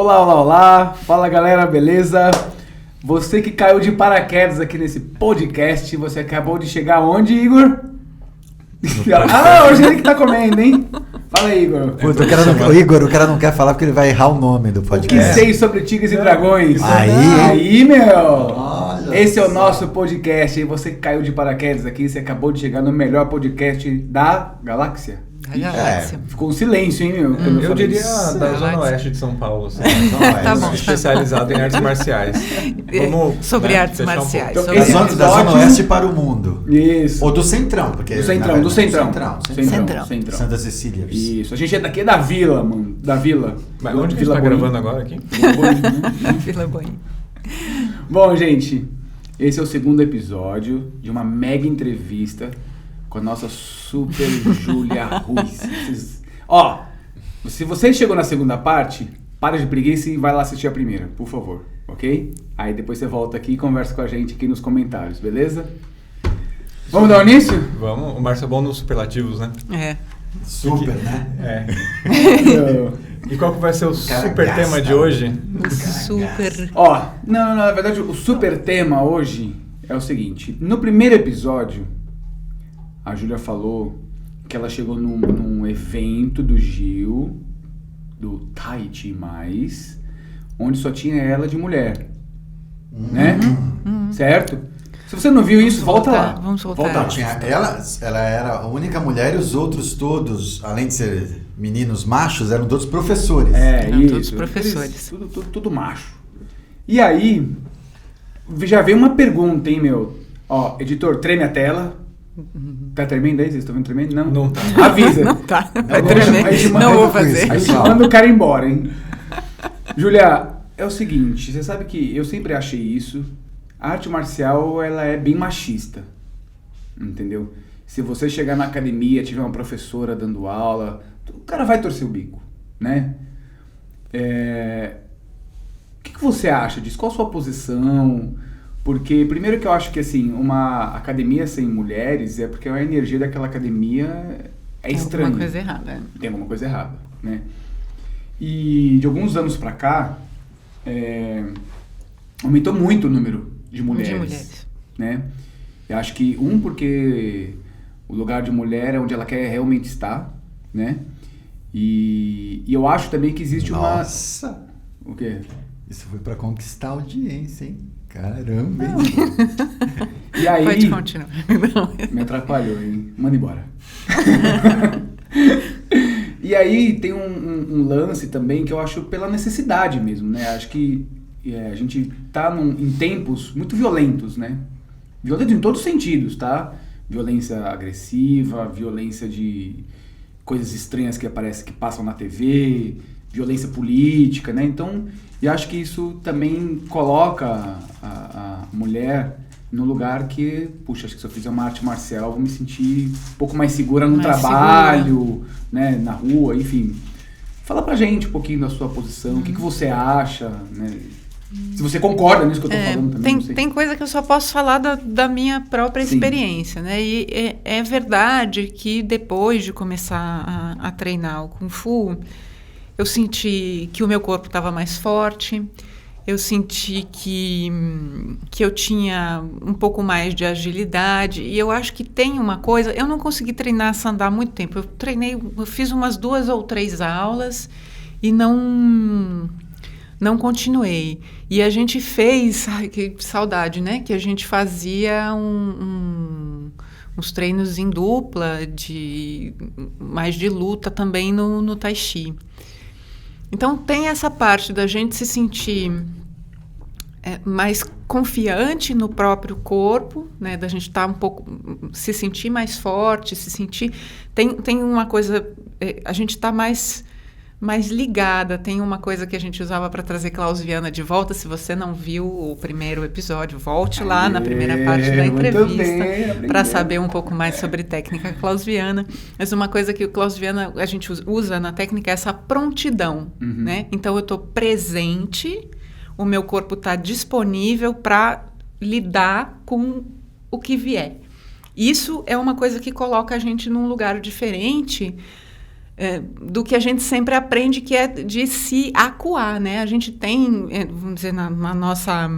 Olá, olá, olá. Fala, galera, beleza? Você que caiu de paraquedas aqui nesse podcast, você acabou de chegar onde, Igor? Hoje ele que tá comendo, hein? Fala aí, Igor. Puta, o cara não quer falar porque ele vai errar o nome do O que podcast. sei sobre tigres e dragões? Aí, meu! Esse é o nosso podcast. E você que caiu de paraquedas aqui, você acabou de chegar no melhor podcast da galáxia. Ficou um silêncio, hein, meu? Eu diria da Zona Oeste de São Paulo. Assim. Tá bom. Especializado em artes marciais. Vamos, sobre artes marciais. Então, sobre esse da Zona Oeste para o mundo. Isso. Ou do Centrão, porque... Do Centrão. Santa Cecília. Isso. A gente é daqui da Vila, mano. Da Vila. Mas onde que a gente tá gravando agora aqui? Vila Boim. Bom, gente, esse é o segundo episódio de uma mega entrevista com a nossa super Júlia Ruiz. Se você chegou na segunda parte, para de preguiça e vai lá assistir a primeira, por favor, ok? Aí depois você volta aqui e conversa com a gente aqui nos comentários, beleza? Vamos dar o início? Vamos. O Márcio é bom nos superlativos, né? É. Super, né? E qual que vai ser o super tema de hoje? Super. Na verdade, o super tema hoje é o seguinte. No primeiro episódio, a Júlia falou que ela chegou num evento do Gil, do Tai Chi Mais, onde só tinha ela de mulher, né? Certo? Se você não viu isso, volta lá. Vamos voltar. Volta lá. Tinha ela era a única mulher e os outros todos, além de ser meninos machos, eram todos professores. Eram Isso. todos professores. Tudo macho. E aí, já veio uma pergunta, hein, meu? Editor, treme a tela. Tá tremendo aí? Vocês estão vendo tremendo? Não? Não tá. Avisa. Não tá. Vai Não, tremer. a gente Não vou fazer. A gente manda o cara embora, hein? Júlia, é o seguinte, você sabe que eu sempre achei isso. A arte marcial, ela é bem machista. Entendeu? Se você chegar na academia, tiver uma professora dando aula, o cara vai torcer o bico, né? O que você acha disso? Qual a sua posição? Porque, primeiro que eu acho que, assim, uma academia sem mulheres é porque a energia daquela academia é estranha. Tem alguma coisa errada. Tem alguma coisa errada, né? E de alguns anos pra cá, aumentou muito o número de mulheres. Né? Eu acho que, porque o lugar de mulher é onde ela quer realmente estar, né? E eu acho também que existe uma... Nossa! O quê? Isso foi pra conquistar a audiência, hein? Caramba, hein? E aí... Pode continuar. Não. Me atrapalhou, hein? Manda embora. E aí tem um lance também que eu acho pela necessidade mesmo, né? Acho que a gente tá em tempos muito violentos, né? Violentos em todos os sentidos, tá? Violência agressiva, violência de coisas estranhas que passam na TV, violência política, né? Então, eu acho que isso também coloca a mulher no lugar que, puxa, acho que se eu fizer uma arte marcial, eu vou me sentir um pouco mais segura no trabalho, né? Na rua, enfim. Fala pra gente um pouquinho da sua posição, o que você acha, né? Se você concorda nisso que eu tô falando também. Tem coisa que eu só posso falar da minha própria experiência, né? E é verdade que depois de começar a treinar o Kung Fu, eu senti que o meu corpo estava mais forte, eu senti que eu tinha um pouco mais de agilidade, e eu acho que tem uma coisa... Eu não consegui treinar Sandá há muito tempo. Eu fiz umas 2 ou 3 aulas e não continuei. E a gente fez... Ai, que saudade, né? Que a gente fazia uns treinos em dupla, mais de luta também no Tai Chi. Então, tem essa parte da gente se sentir mais confiante no próprio corpo, né? Da gente estar se sentir mais forte, se sentir... Tem uma coisa... a gente está mais ligada. Tem uma coisa que a gente usava para trazer Klaus-Viana de volta. Se você não viu o primeiro episódio, volte lá na primeira parte da entrevista para saber um pouco mais sobre técnica Klaus-Viana. Mas uma coisa que o Klaus-Viana a gente usa na técnica é essa prontidão, né? Então eu estou presente, o meu corpo está disponível para lidar com o que vier. Isso é uma coisa que coloca a gente num lugar diferente do que a gente sempre aprende, que é de se acuar, né? A gente tem, vamos dizer, na nossa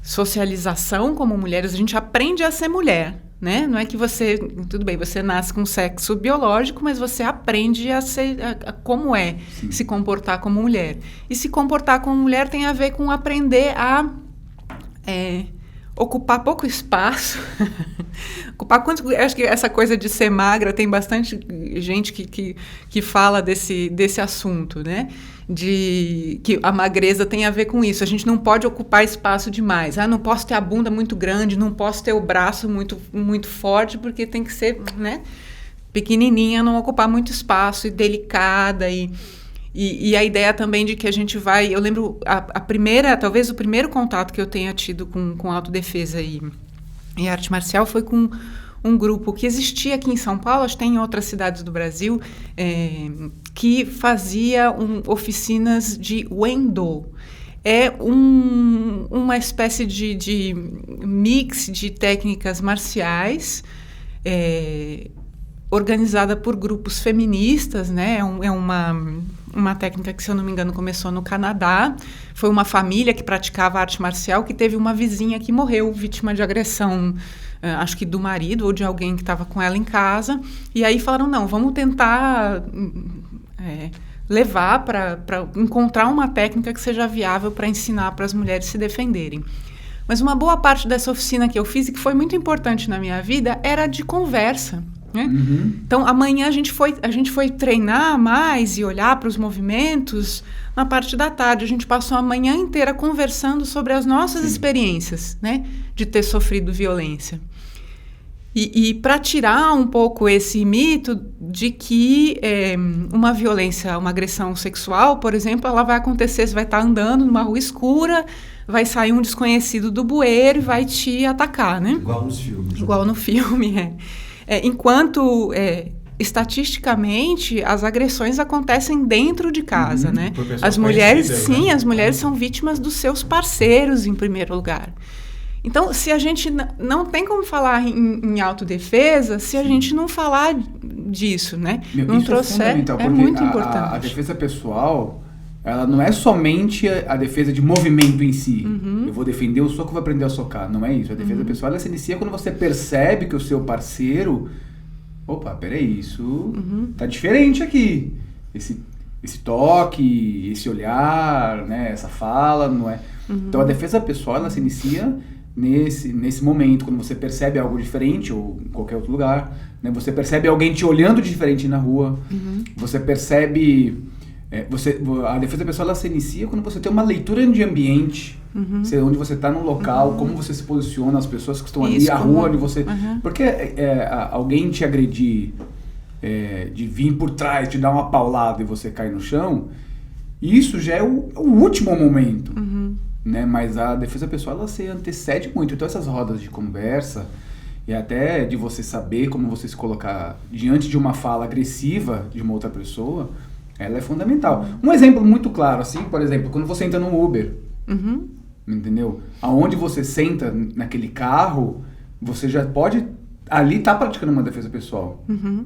socialização como mulheres, a gente aprende a ser mulher, né? Não é que você, tudo bem, você nasce com sexo biológico, mas você aprende a ser, como Sim. se comportar como mulher. E se comportar como mulher tem a ver com aprender a ocupar pouco espaço. Acho que essa coisa de ser magra, tem bastante gente que fala desse assunto, né? De que a magreza tem a ver com isso. A gente não pode ocupar espaço demais. Não posso ter a bunda muito grande, não posso ter o braço muito, muito forte, porque tem que ser, né, pequenininha, não ocupar muito espaço, e delicada. E a ideia também de que a gente vai... Eu lembro, talvez o primeiro contato que eu tenha tido com autodefesa e arte marcial foi com um grupo que existia aqui em São Paulo, acho que tem em outras cidades do Brasil, que fazia oficinas de Wendo. É uma espécie de mix de técnicas marciais, organizada por grupos feministas, né? É uma técnica que, se eu não me engano, começou no Canadá. Foi uma família que praticava arte marcial que teve uma vizinha que morreu vítima de agressão, acho que do marido ou de alguém que estava com ela em casa. E aí falaram, não, vamos tentar levar para encontrar uma técnica que seja viável para ensinar para as mulheres se defenderem. Mas uma boa parte dessa oficina que eu fiz, e que foi muito importante na minha vida, era de conversa. Né? Uhum. Então, amanhã a gente foi treinar mais e olhar para os movimentos na parte da tarde. A gente passou a manhã inteira conversando sobre as nossas Sim. experiências, né, de ter sofrido violência. E para tirar um pouco esse mito de que uma violência, uma agressão sexual, por exemplo, ela vai acontecer, você vai estar andando numa rua escura, vai sair um desconhecido do bueiro e vai te atacar, né? Igual nos filmes. Igual no filme, enquanto, estatisticamente, as agressões acontecem dentro de casa, né? As mulheres, sim, as mulheres são vítimas dos seus parceiros, em primeiro lugar. Então, se a gente não tem como falar em autodefesa, se a gente não falar disso, né? Não trouxer, é muito importante. A defesa pessoal, ela não é somente a defesa de movimento em si. Uhum. Eu vou defender o soco, vou aprender a socar. Não é isso. A defesa pessoal, ela se inicia quando você percebe que o seu parceiro... Opa, peraí, isso tá diferente aqui. Esse toque, esse olhar, né, essa fala, não é... Então, a defesa pessoal, ela se inicia nesse momento, quando você percebe algo diferente, ou em qualquer outro lugar, né? Você percebe alguém te olhando de diferente na rua, você percebe... a defesa pessoal, ela se inicia quando você tem uma leitura de ambiente, onde você está num local, como você se posiciona, as pessoas que estão ali, a rua onde você... Porque alguém te agredir, de vir por trás, te dar uma paulada e você cair no chão, isso já é o último momento. Né? Mas a defesa pessoal, ela se antecede muito. Então, essas rodas de conversa, e até de você saber como você se colocar diante de uma fala agressiva de uma outra pessoa, ela é fundamental. Um exemplo muito claro, assim, por exemplo, quando você entra no Uber, entendeu? Aonde você senta naquele carro, você já pode... Ali tá praticando uma defesa pessoal,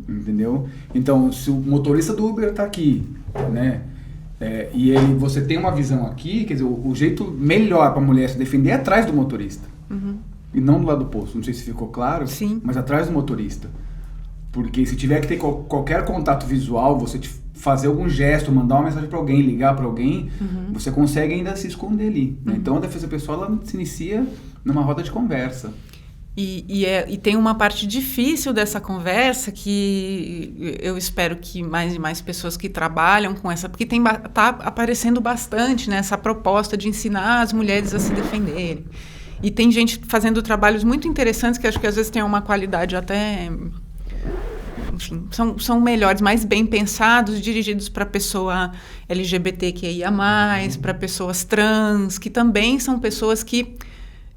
entendeu? Então, se o motorista do Uber tá aqui, né? E você tem uma visão aqui, quer dizer, o jeito melhor para a mulher se defender é atrás do motorista. E não do lado do posto. Não sei se ficou claro, Sim. mas atrás do motorista. Porque se tiver que ter qualquer contato visual, você fazer algum gesto, mandar uma mensagem para alguém, ligar para alguém, você consegue ainda se esconder ali. Né? Então, a defesa pessoal, ela se inicia numa roda de conversa. E tem uma parte difícil dessa conversa que eu espero que mais e mais pessoas que trabalham com essa... Porque está aparecendo bastante, né, essa proposta de ensinar as mulheres a se defenderem. E tem gente fazendo trabalhos muito interessantes que acho que às vezes tem uma qualidade até... Enfim, são melhores, mais bem pensados, dirigidos para pessoa LGBTQIA+, para pessoas trans, que também são pessoas que...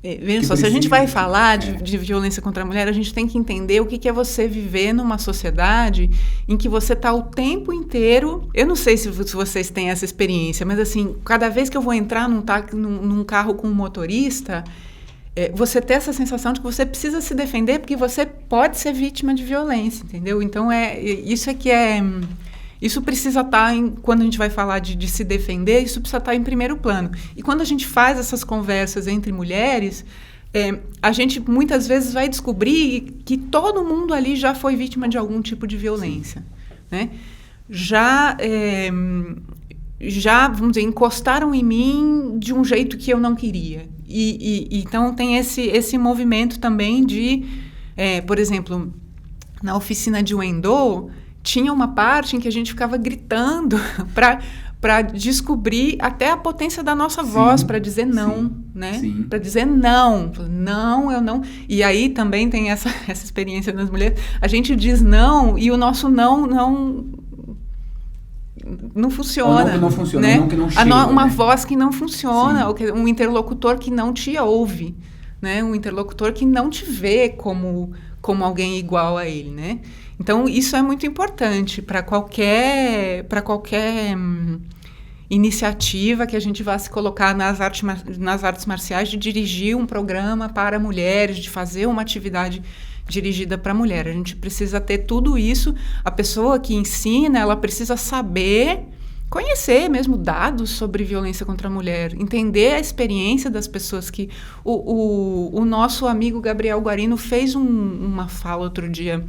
Veja só, se a gente vai falar de violência contra a mulher, a gente tem que entender o que é você viver numa sociedade em que você está o tempo inteiro... Eu não sei se vocês têm essa experiência, mas assim, cada vez que eu vou entrar num carro com um motorista, você ter essa sensação de que você precisa se defender porque você pode ser vítima de violência, entendeu? Então, isso precisa estar, quando a gente vai falar de se defender, isso precisa estar em primeiro plano. E quando a gente faz essas conversas entre mulheres, a gente muitas vezes vai descobrir que todo mundo ali já foi vítima de algum tipo de violência, né? Já, vamos dizer, encostaram em mim de um jeito que eu não queria. Então, tem esse movimento também de, por exemplo, na oficina de Wendô, tinha uma parte em que a gente ficava gritando para descobrir até a potência da nossa voz, para dizer não, né? Para dizer não, eu não. E aí também tem essa experiência das mulheres. A gente diz não e o nosso não funciona. Não, que não funciona, né? não que não chega, uma né? voz que não funciona, um interlocutor que não te ouve, né? Um interlocutor que não te vê como alguém igual a ele, né? Então, isso é muito importante para qualquer iniciativa que a gente vá se colocar nas artes marciais, de dirigir um programa para mulheres, de fazer uma atividade dirigida para mulher. A gente precisa ter tudo isso. A pessoa que ensina, ela precisa saber, conhecer mesmo dados sobre violência contra a mulher, entender a experiência das pessoas que... O nosso amigo Gabriel Guarino fez uma fala outro dia,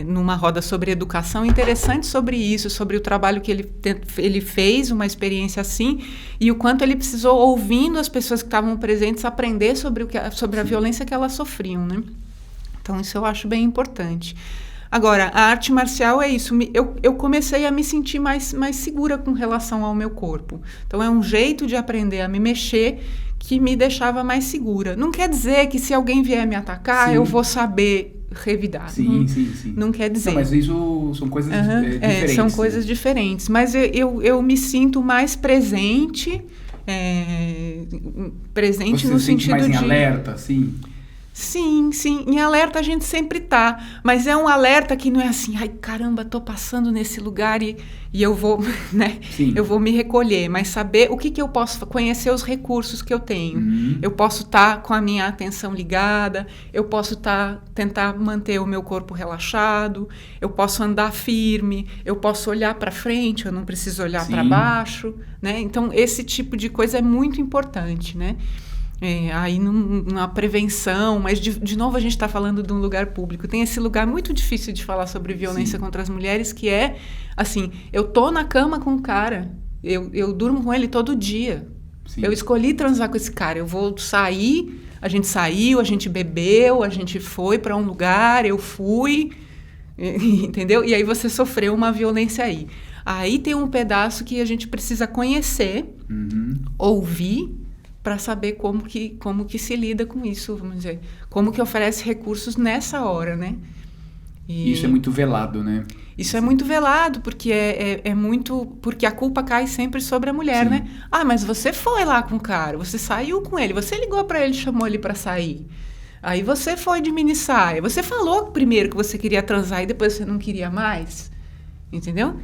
numa roda sobre educação, interessante sobre isso, sobre o trabalho que ele fez, uma experiência assim, e o quanto ele precisou, ouvindo as pessoas que estavam presentes, aprender sobre a violência que elas sofriam, né? Então, isso eu acho bem importante. Agora, a arte marcial é isso. Eu comecei a me sentir mais segura com relação ao meu corpo. Então, é um jeito de aprender a me mexer que me deixava mais segura. Não quer dizer que se alguém vier me atacar, eu vou saber revidar. Sim. Não quer dizer. Não, mas isso são coisas diferentes. São coisas diferentes. Mas eu me sinto mais presente, presente no sentido de... Você se sente mais em alerta, assim? Sim, em alerta a gente sempre tá, mas é um alerta que não é assim, ai caramba, tô passando nesse lugar e eu vou, né? Eu vou me recolher, mas saber o que eu posso, conhecer os recursos que eu tenho. Eu posso estar com a minha atenção ligada, eu posso tentar manter o meu corpo relaxado, eu posso andar firme, eu posso olhar para frente, eu não preciso olhar para baixo, né? Então esse tipo de coisa é muito importante, né? Aí numa prevenção, mas de novo a gente está falando de um lugar público. Tem esse lugar muito difícil de falar sobre violência contra as mulheres, que é assim, eu tô na cama com o cara, eu durmo com ele todo dia. Eu escolhi transar com esse cara, eu vou sair, a gente saiu, a gente bebeu, a gente foi para um lugar, eu fui, entendeu? E aí você sofreu uma violência aí. Aí tem um pedaço que a gente precisa conhecer, ouvir, para saber como que se lida com isso, vamos dizer. Como que oferece recursos nessa hora, né? E isso é muito velado, né? Isso é muito velado, porque porque a culpa cai sempre sobre a mulher, né? Ah, mas você foi lá com o cara, você saiu com ele, você ligou para ele, chamou ele para sair. Aí você foi de mini saia, você falou primeiro que você queria transar e depois você não queria mais, entendeu?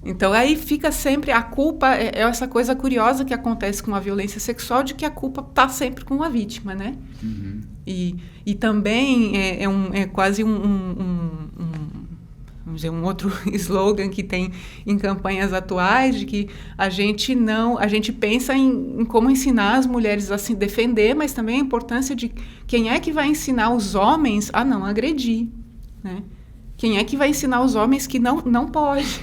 Então, aí fica sempre... A culpa é essa coisa curiosa que acontece com a violência sexual, de que a culpa está sempre com a vítima, né? E também é quase vamos dizer, um outro slogan que tem em campanhas atuais, de que a gente pensa em como ensinar as mulheres a se defender, mas também a importância de quem é que vai ensinar os homens a não agredir, né? Quem é que vai ensinar os homens que não pode?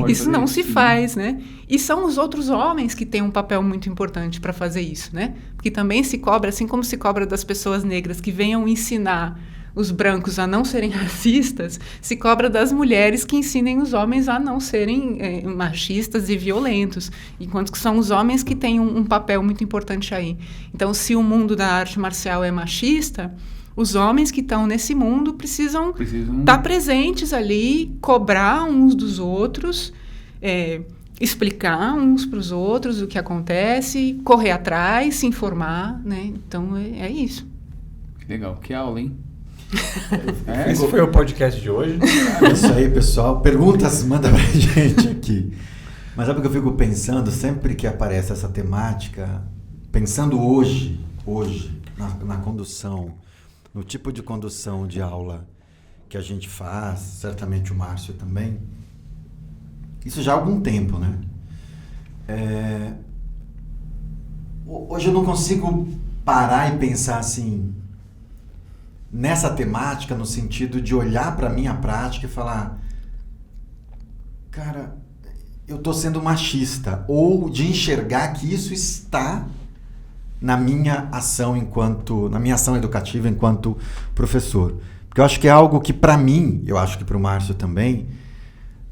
Isso não se faz, né? E são os outros homens que têm um papel muito importante para fazer isso, né? Porque também se cobra, assim como se cobra das pessoas negras que venham ensinar os brancos a não serem racistas, se cobra das mulheres que ensinem os homens a não serem machistas e violentos, enquanto que são os homens que têm um papel muito importante aí. Então, se o mundo da arte marcial é machista, os homens que estão nesse mundo precisam estar presentes ali, cobrar uns dos outros, explicar uns para os outros o que acontece, correr atrás, se informar, né? Então, é isso. Que legal, que aula, hein? Esse foi o podcast de hoje. É isso aí, pessoal. Perguntas, manda pra gente aqui. Mas sabe o que eu fico pensando, sempre que aparece essa temática, pensando hoje, na condução, no tipo de condução de aula que a gente faz, certamente o Márcio também, isso já há algum tempo, né? Hoje eu não consigo parar e pensar assim, nessa temática, no sentido de olhar para a minha prática e falar, cara, eu estou sendo machista, ou de enxergar que isso está na minha ação educativa enquanto professor. Porque eu acho que é algo que para mim, eu acho que para o Márcio também,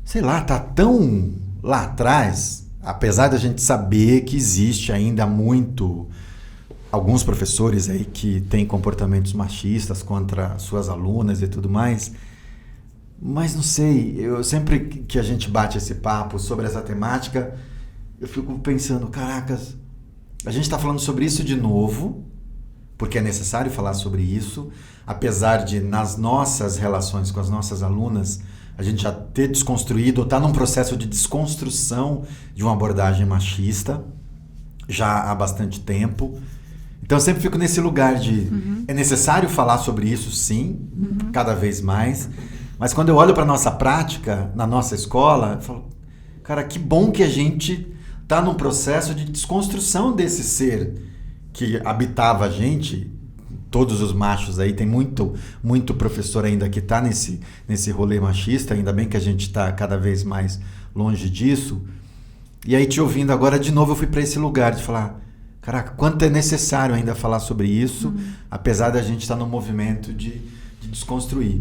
sei lá, tá tão lá atrás, apesar da gente saber que existe ainda alguns professores aí que têm comportamentos machistas contra suas alunas e tudo mais, mas não sei, eu sempre que a gente bate esse papo sobre essa temática, eu fico pensando, caracas, a gente está falando sobre isso de novo, porque é necessário falar sobre isso, apesar de nas nossas relações com as nossas alunas, a gente já ter desconstruído, ou está num processo de desconstrução de uma abordagem machista, já há bastante tempo. Então eu sempre fico nesse lugar de, é necessário falar sobre isso, sim, cada vez mais, mas quando eu olho para a nossa prática, na nossa escola, eu falo, cara, que bom que a gente está num processo de desconstrução desse ser que habitava a gente. Todos os machos aí, tem muito professor ainda que está nesse rolê machista, ainda bem que a gente está cada vez mais longe disso. E aí, te ouvindo agora, de novo, eu fui para esse lugar de falar, caraca, quanto é necessário ainda falar sobre isso, apesar da gente estar no movimento de desconstruir.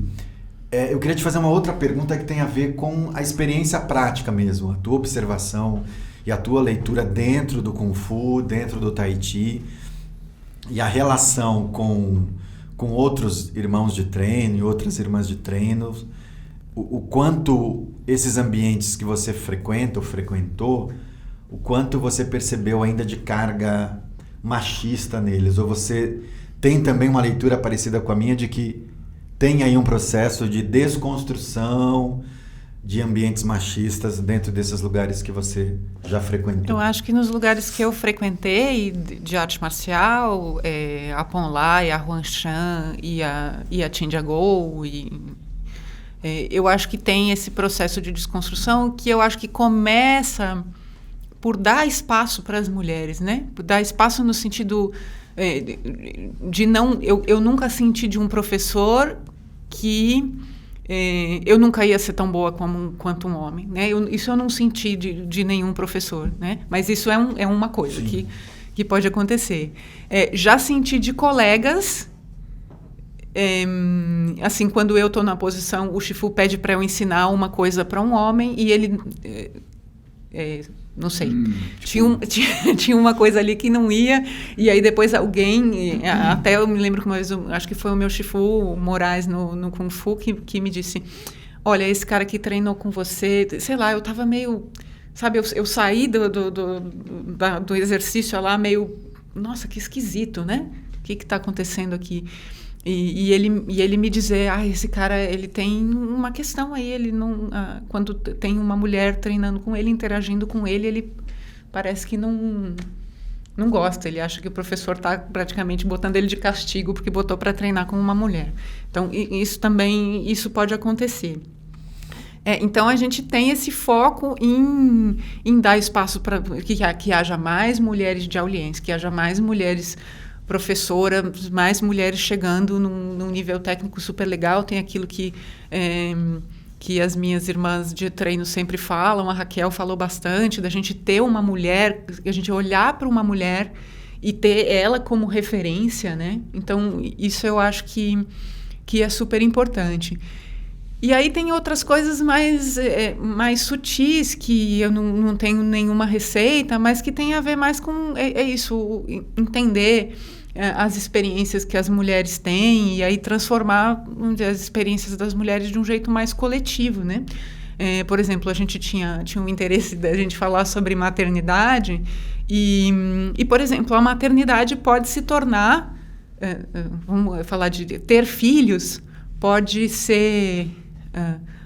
Eu queria te fazer uma outra pergunta que tem a ver com a experiência prática mesmo, a tua observação e a tua leitura dentro do Kung Fu, dentro do Tai Chi, e a relação com outros irmãos de treino e outras irmãs de treino, o quanto esses ambientes que você frequenta ou frequentou, o quanto você percebeu ainda de carga machista neles, ou você tem também uma leitura parecida com a minha de que tem aí um processo de desconstrução de ambientes machistas dentro desses lugares que você já frequentou? Eu acho que nos lugares que eu frequentei de arte marcial, a Ponlai, a Huangshan e a Tianjia-Go, eu acho que tem esse processo de desconstrução que eu acho que começa por dar espaço para as mulheres, né? Por dar espaço no sentido de não... Eu nunca senti de um professor que... eu nunca ia ser tão boa quanto um homem, né? Isso eu não senti de nenhum professor, né? Mas isso é uma coisa que pode acontecer. Já senti de colegas, assim, quando eu estou na posição, o Shifu pede para eu ensinar uma coisa para um homem e ele... não sei, tinha uma coisa ali que não ia, e aí depois alguém, até eu me lembro que uma vez, acho que foi o meu Shifu Moraes no Kung Fu, que me disse, olha, esse cara que treinou com você, sei lá, eu tava meio, sabe, eu saí do exercício lá meio, nossa, que esquisito, né? O que está acontecendo aqui? E ele me dizer, esse cara, ele tem uma questão aí, ele não, quando tem uma mulher treinando com ele, interagindo com ele parece que não gosta, ele acha que o professor está praticamente botando ele de castigo porque botou para treinar com uma mulher. Então, isso pode acontecer. Então, a gente tem esse foco em dar espaço para que haja mais mulheres de Shaolin, que haja mais mulheres professoras, mais mulheres chegando num nível técnico super legal. Tem aquilo que as minhas irmãs de treino sempre falam, a Raquel falou bastante, da gente ter uma mulher, a gente olhar para uma mulher e ter ela como referência, né? Então, isso eu acho que é super importante. E aí tem outras coisas mais sutis, que eu não tenho nenhuma receita, mas que tem a ver mais com isso, entender as experiências que as mulheres têm e aí transformar as experiências das mulheres de um jeito mais coletivo, né? Por exemplo, a gente tinha um interesse da gente falar sobre maternidade e, por exemplo, a maternidade pode se tornar, vamos falar de ter filhos, pode ser...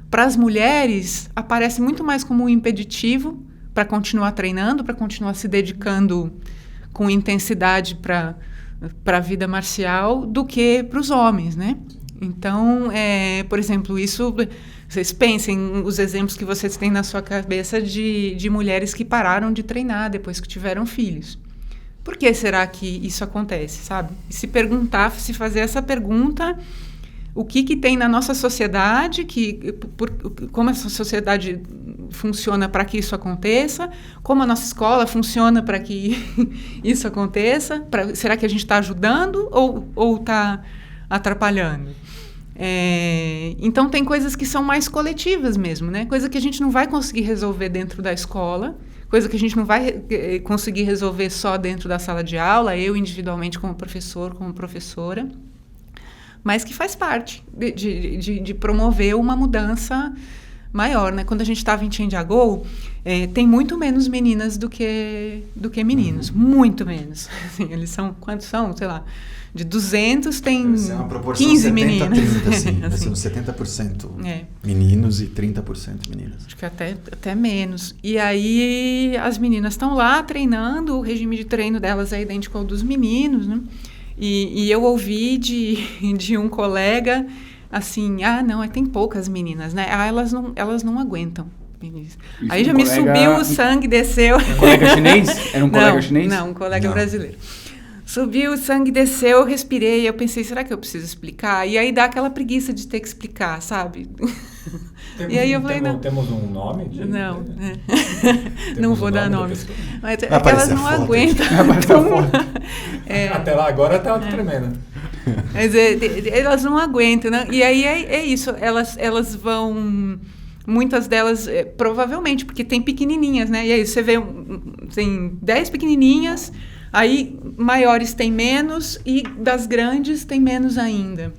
para as mulheres, aparece muito mais como um impeditivo para continuar treinando, para continuar se dedicando com intensidade para para a vida marcial do que para os homens, né? Então, por exemplo, isso, vocês pensem os exemplos que vocês têm na sua cabeça de mulheres que pararam de treinar depois que tiveram filhos. Por que será que isso acontece, sabe? E se fazer essa pergunta, o que tem na nossa sociedade, como essa sociedade funciona para que isso aconteça, como a nossa escola funciona para que isso aconteça, será que a gente está ajudando ou está atrapalhando? Então tem coisas que são mais coletivas mesmo, né? Coisa que a gente não vai conseguir resolver dentro da escola, coisa que a gente não vai conseguir resolver só dentro da sala de aula, eu individualmente como professor, como professora, mas que faz parte de promover uma mudança maior, né? Quando a gente estava em Chandigarh, tem muito menos meninas do que meninos, muito menos. Assim, eles são, quantos são? Sei lá, de 200 tem 15 meninas. 30, assim. Vai ser uns 70% meninos e 30% meninas. Acho que até menos. E aí as meninas estão lá treinando, o regime de treino delas é idêntico ao dos meninos, né? E eu ouvi de um colega assim, não, tem poucas meninas, né? Elas não aguentam. Isso, aí já me subiu o sangue, desceu. Um colega chinês? Era um colega chinês? Não, um colega brasileiro. Subiu o sangue, desceu, eu respirei, eu pensei, será que eu preciso explicar? E aí dá aquela preguiça de ter que explicar, sabe? E aí eu falei, não. Temos um nome? Não, não vou dar nome. Mas é que elas não aguentam. Até lá, agora tá tremendo. Mas elas não aguentam, né? E aí é isso, elas vão... Muitas delas, provavelmente, porque tem pequenininhas, né? E aí você vê, tem 10 pequenininhas, aí maiores tem menos e das grandes tem menos ainda.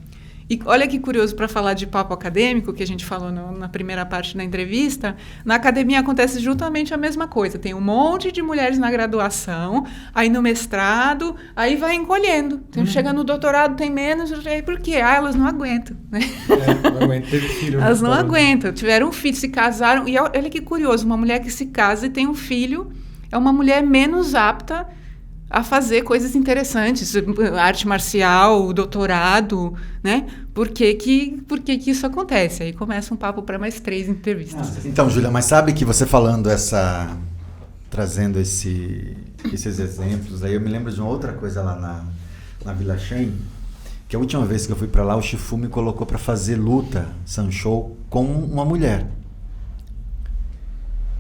E olha que curioso, para falar de papo acadêmico, que a gente falou na primeira parte da entrevista, na academia acontece justamente a mesma coisa. Tem um monte de mulheres na graduação, aí no mestrado, aí vai encolhendo. Chega no doutorado, tem menos. Por quê? Elas não aguentam. Né? Não aguentam, teve filho. Elas não aguentam. Tiveram um filho, se casaram. E olha que curioso, uma mulher que se casa e tem um filho é uma mulher menos apta a fazer coisas interessantes, arte marcial, doutorado, né? Por que isso acontece? Aí começa um papo para mais 3 entrevistas. Então, Júlia, mas sabe que você falando trazendo esses exemplos, aí eu me lembro de uma outra coisa lá na Vila Shen, que a última vez que eu fui para lá, o Shifu me colocou para fazer luta, Sanshou, com uma mulher.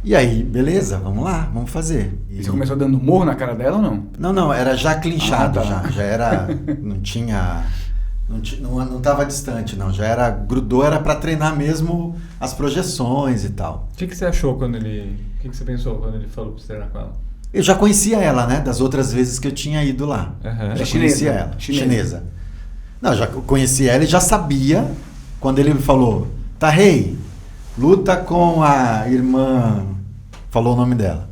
E aí, beleza, vamos lá, vamos fazer. E você começou dando morro na cara dela ou não? Não, era já clinchado, tá. já era, não tava distante, não, já era, grudou, era para treinar mesmo as projeções e tal. O que você achou o que você pensou quando ele falou para você treinar com ela? Eu já conhecia ela, né, das outras vezes que eu tinha ido lá. Já conhecia ela, chinesa. Não, já conhecia ela e já sabia, quando ele me falou, Tahei, luta com a irmã, falou o nome dela.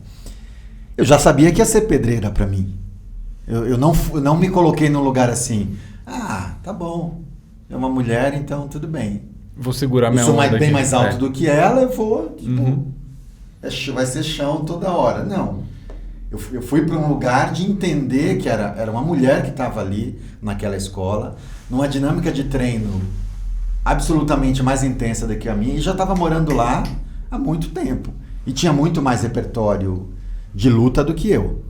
Eu já sabia que ia ser pedreira para mim. Eu não me coloquei num lugar assim, tá bom, é uma mulher, então tudo bem. Vou segurar minha onda. Eu sou bem mais alto do que ela, eu vou, vai ser chão toda hora. Não. Eu fui para um lugar de entender que era uma mulher que estava ali naquela escola, numa dinâmica de treino absolutamente mais intensa do que a minha, e já estava morando lá há muito tempo. E tinha muito mais repertório de luta do que eu.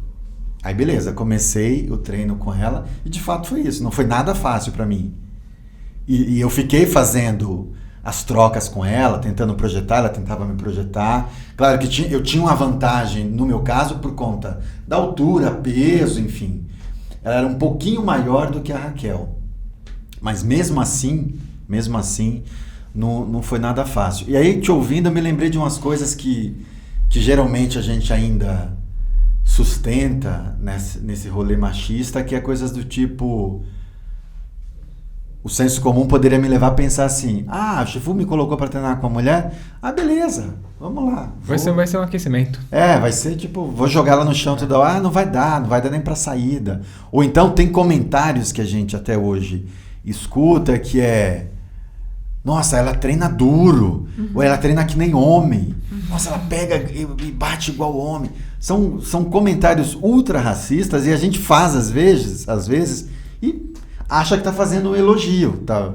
Aí beleza, comecei o treino com ela e de fato foi isso, não foi nada fácil para mim. E eu fiquei fazendo as trocas com ela, tentando projetar, ela tentava me projetar. Claro que eu tinha uma vantagem, no meu caso, por conta da altura, peso, enfim. Ela era um pouquinho maior do que a Raquel. Mas mesmo assim, não foi nada fácil. E aí, te ouvindo, eu me lembrei de umas coisas que geralmente a gente ainda sustenta nesse rolê machista, que é coisas do tipo... O senso comum poderia me levar a pensar assim, o Shifu me colocou para treinar com a mulher, beleza, vamos lá. Vai ser um aquecimento. Vai ser tipo, vou jogar ela no chão toda hora, não vai dar nem para saída. Ou então tem comentários que a gente até hoje escuta que nossa, ela treina duro, ou ela treina que nem homem. Nossa, ela pega e bate igual o homem. São comentários ultra racistas e a gente faz às vezes e acha que está fazendo um elogio, está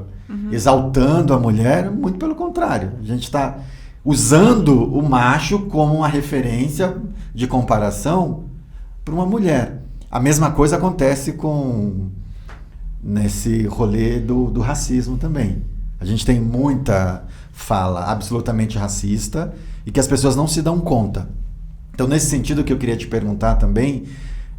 exaltando a mulher. Muito pelo contrário, a gente está usando o macho como uma referência de comparação para uma mulher. A mesma coisa acontece nesse rolê do racismo também. A gente tem muita fala absolutamente racista e que as pessoas não se dão conta. Então, nesse sentido, que eu queria te perguntar também,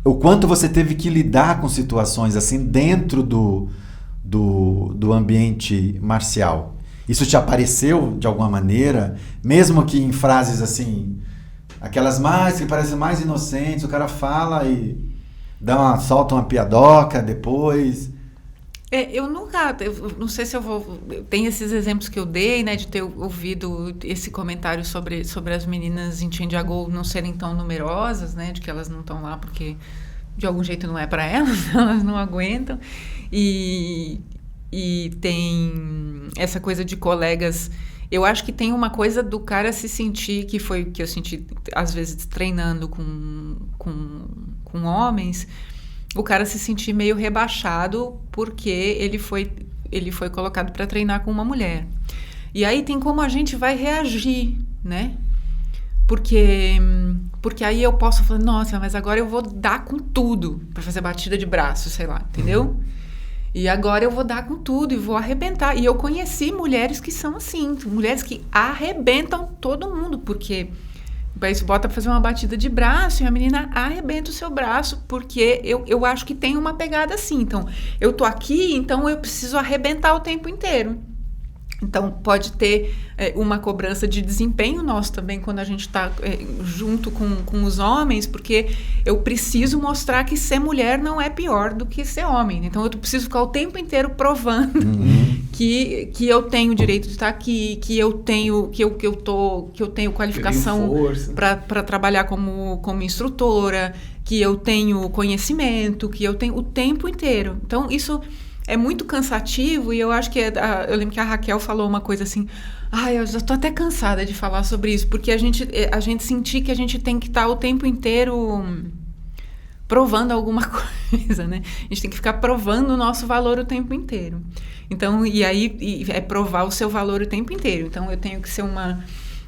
o quanto você teve que lidar com situações assim dentro do ambiente marcial. Isso te apareceu de alguma maneira, mesmo que em frases assim, aquelas que parecem mais inocentes, o cara fala e solta uma piadoca depois. Eu não sei se eu vou... Tem esses exemplos que eu dei, né, de ter ouvido esse comentário sobre as meninas em Chandigarh não serem tão numerosas, né, de que elas não estão lá porque de algum jeito não é para elas não aguentam. E tem essa coisa de colegas... Eu acho que tem uma coisa do cara se sentir, que foi que eu senti às vezes treinando com homens, o cara se sentir meio rebaixado porque ele foi colocado para treinar com uma mulher. E aí tem como a gente vai reagir, né? Porque aí eu posso falar, nossa, mas agora eu vou dar com tudo para fazer batida de braço, sei lá, entendeu? E agora eu vou dar com tudo e vou arrebentar. E eu conheci mulheres que são assim, mulheres que arrebentam todo mundo, porque aí você bota pra fazer uma batida de braço e a menina arrebenta o seu braço, porque eu acho que tem uma pegada assim. Então, eu tô aqui, então eu preciso arrebentar o tempo inteiro. Então, pode ter uma cobrança de desempenho nosso também quando a gente está junto com os homens, porque eu preciso mostrar que ser mulher não é pior do que ser homem. Então, eu preciso ficar o tempo inteiro provando que eu tenho o direito de estar aqui, que eu tenho qualificação para trabalhar como instrutora, que eu tenho conhecimento, que eu tenho o tempo inteiro. Então, isso é muito cansativo e eu acho que eu lembro que a Raquel falou uma coisa assim, eu já tô até cansada de falar sobre isso, porque a gente sentir que a gente tem que estar o tempo inteiro provando alguma coisa, né? A gente tem que ficar provando o nosso valor o tempo inteiro. Então, é provar o seu valor o tempo inteiro. Então, eu tenho que ser uma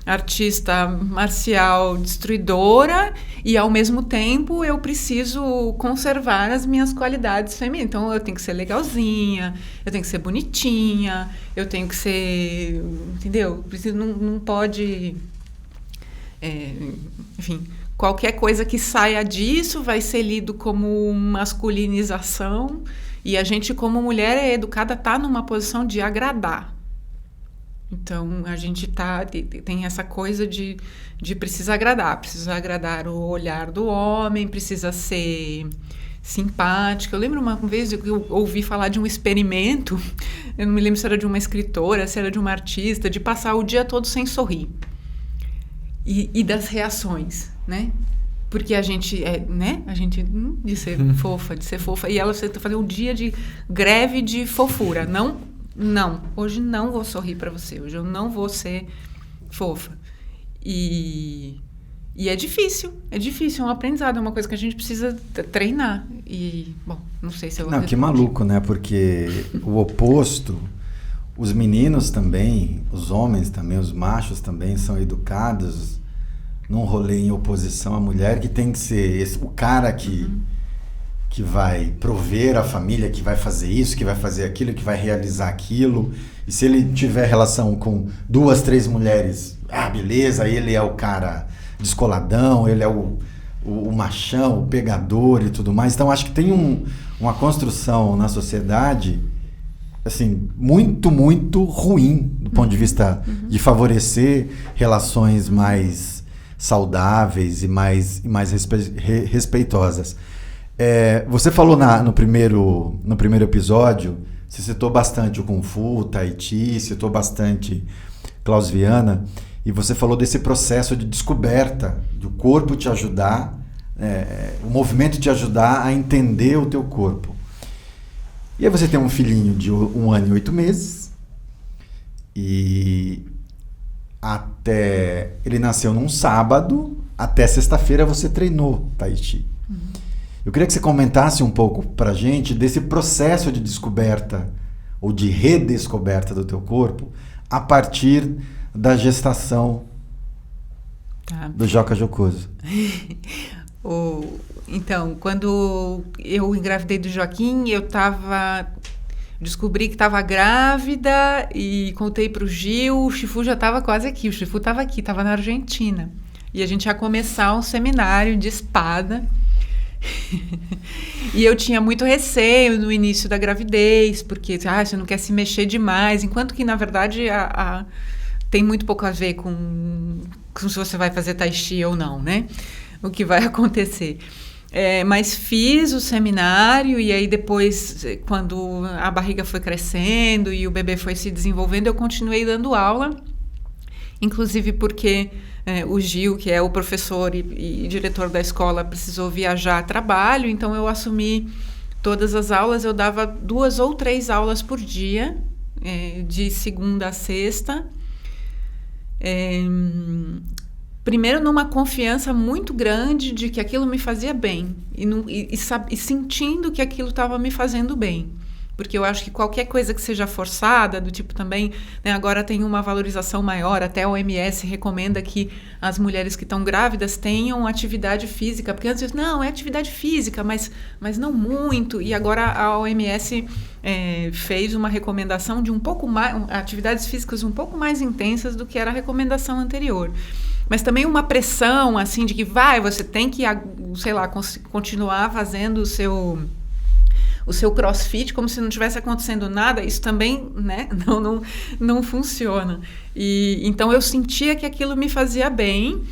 artista marcial destruidora e, ao mesmo tempo, eu preciso conservar as minhas qualidades femininas. Então, eu tenho que ser legalzinha, eu tenho que ser bonitinha, eu tenho que ser... Entendeu? Não pode... enfim, qualquer coisa que saia disso vai ser lido como masculinização e a gente, como mulher, é educada a estar numa posição de agradar. Então, a gente tem essa coisa de precisar agradar o olhar do homem, precisa ser simpática. Eu lembro uma vez que eu ouvi falar de um experimento, eu não me lembro se era de uma escritora, se era de uma artista, de passar o dia todo sem sorrir. E das reações, né? Porque a gente, de ser fofa, e ela fazer um dia de greve de fofura, Não, hoje não vou sorrir pra você, hoje eu não vou ser fofa. E é difícil, é um aprendizado, é uma coisa que a gente precisa treinar. E, bom, não sei se eu... Não, que maluco, né? Porque o oposto, os meninos também, os homens também, os machos também são educados num rolê em oposição à mulher, que tem que ser o cara que vai prover a família, que vai fazer isso, que vai fazer aquilo, que vai realizar aquilo. E se ele tiver relação com 2, 3 mulheres, beleza, ele é o cara descoladão, ele é o machão, o pegador e tudo mais. Então, acho que tem uma construção na sociedade, assim, muito, muito ruim, do ponto de vista de favorecer relações mais saudáveis e mais respeitosas. Você falou no primeiro episódio, você citou bastante o Kung Fu, o Tai Chi, citou bastante Klaus Viana, e você falou desse processo de descoberta, do corpo te ajudar, o movimento te ajudar a entender o teu corpo. E aí você tem um filhinho de 1 ano e 8 meses, e Ele nasceu num sábado, até sexta-feira você treinou Tai Chi. Eu queria que você comentasse um pouco pra gente desse processo de descoberta ou de redescoberta do teu corpo a partir da gestação do Joca Jocoso. Então, quando eu engravidei do Joaquim, descobri que estava grávida e contei para o Gil. O Chifu já estava quase aqui. O Chifu estava aqui, estava na Argentina. E a gente ia começar um seminário de espada. E eu tinha muito receio no início da gravidez, porque você não quer se mexer demais, enquanto que, na verdade, tem muito pouco a ver com se você vai fazer Tai Chi ou não, né? O que vai acontecer. Mas fiz o seminário e aí depois, quando a barriga foi crescendo e o bebê foi se desenvolvendo, eu continuei dando aula, inclusive porque o Gil, que é o professor e diretor da escola, precisou viajar a trabalho, então eu assumi todas as aulas. Eu dava 2 ou 3 aulas por dia, de segunda a sexta. Primeiro, numa confiança muito grande de que aquilo me fazia bem e sentindo que aquilo estava me fazendo bem. Porque eu acho que qualquer coisa que seja forçada, do tipo também, né, agora tem uma valorização maior, até a OMS recomenda que as mulheres que estão grávidas tenham atividade física, porque antes não, é atividade física, mas não muito, e agora a OMS fez uma recomendação de um pouco mais, atividades físicas um pouco mais intensas do que era a recomendação anterior. Mas também uma pressão, assim, de que você tem que, sei lá, continuar fazendo o seu crossfit como se não tivesse acontecendo nada. Isso também, né, não funciona. Então eu sentia que aquilo me fazia bem.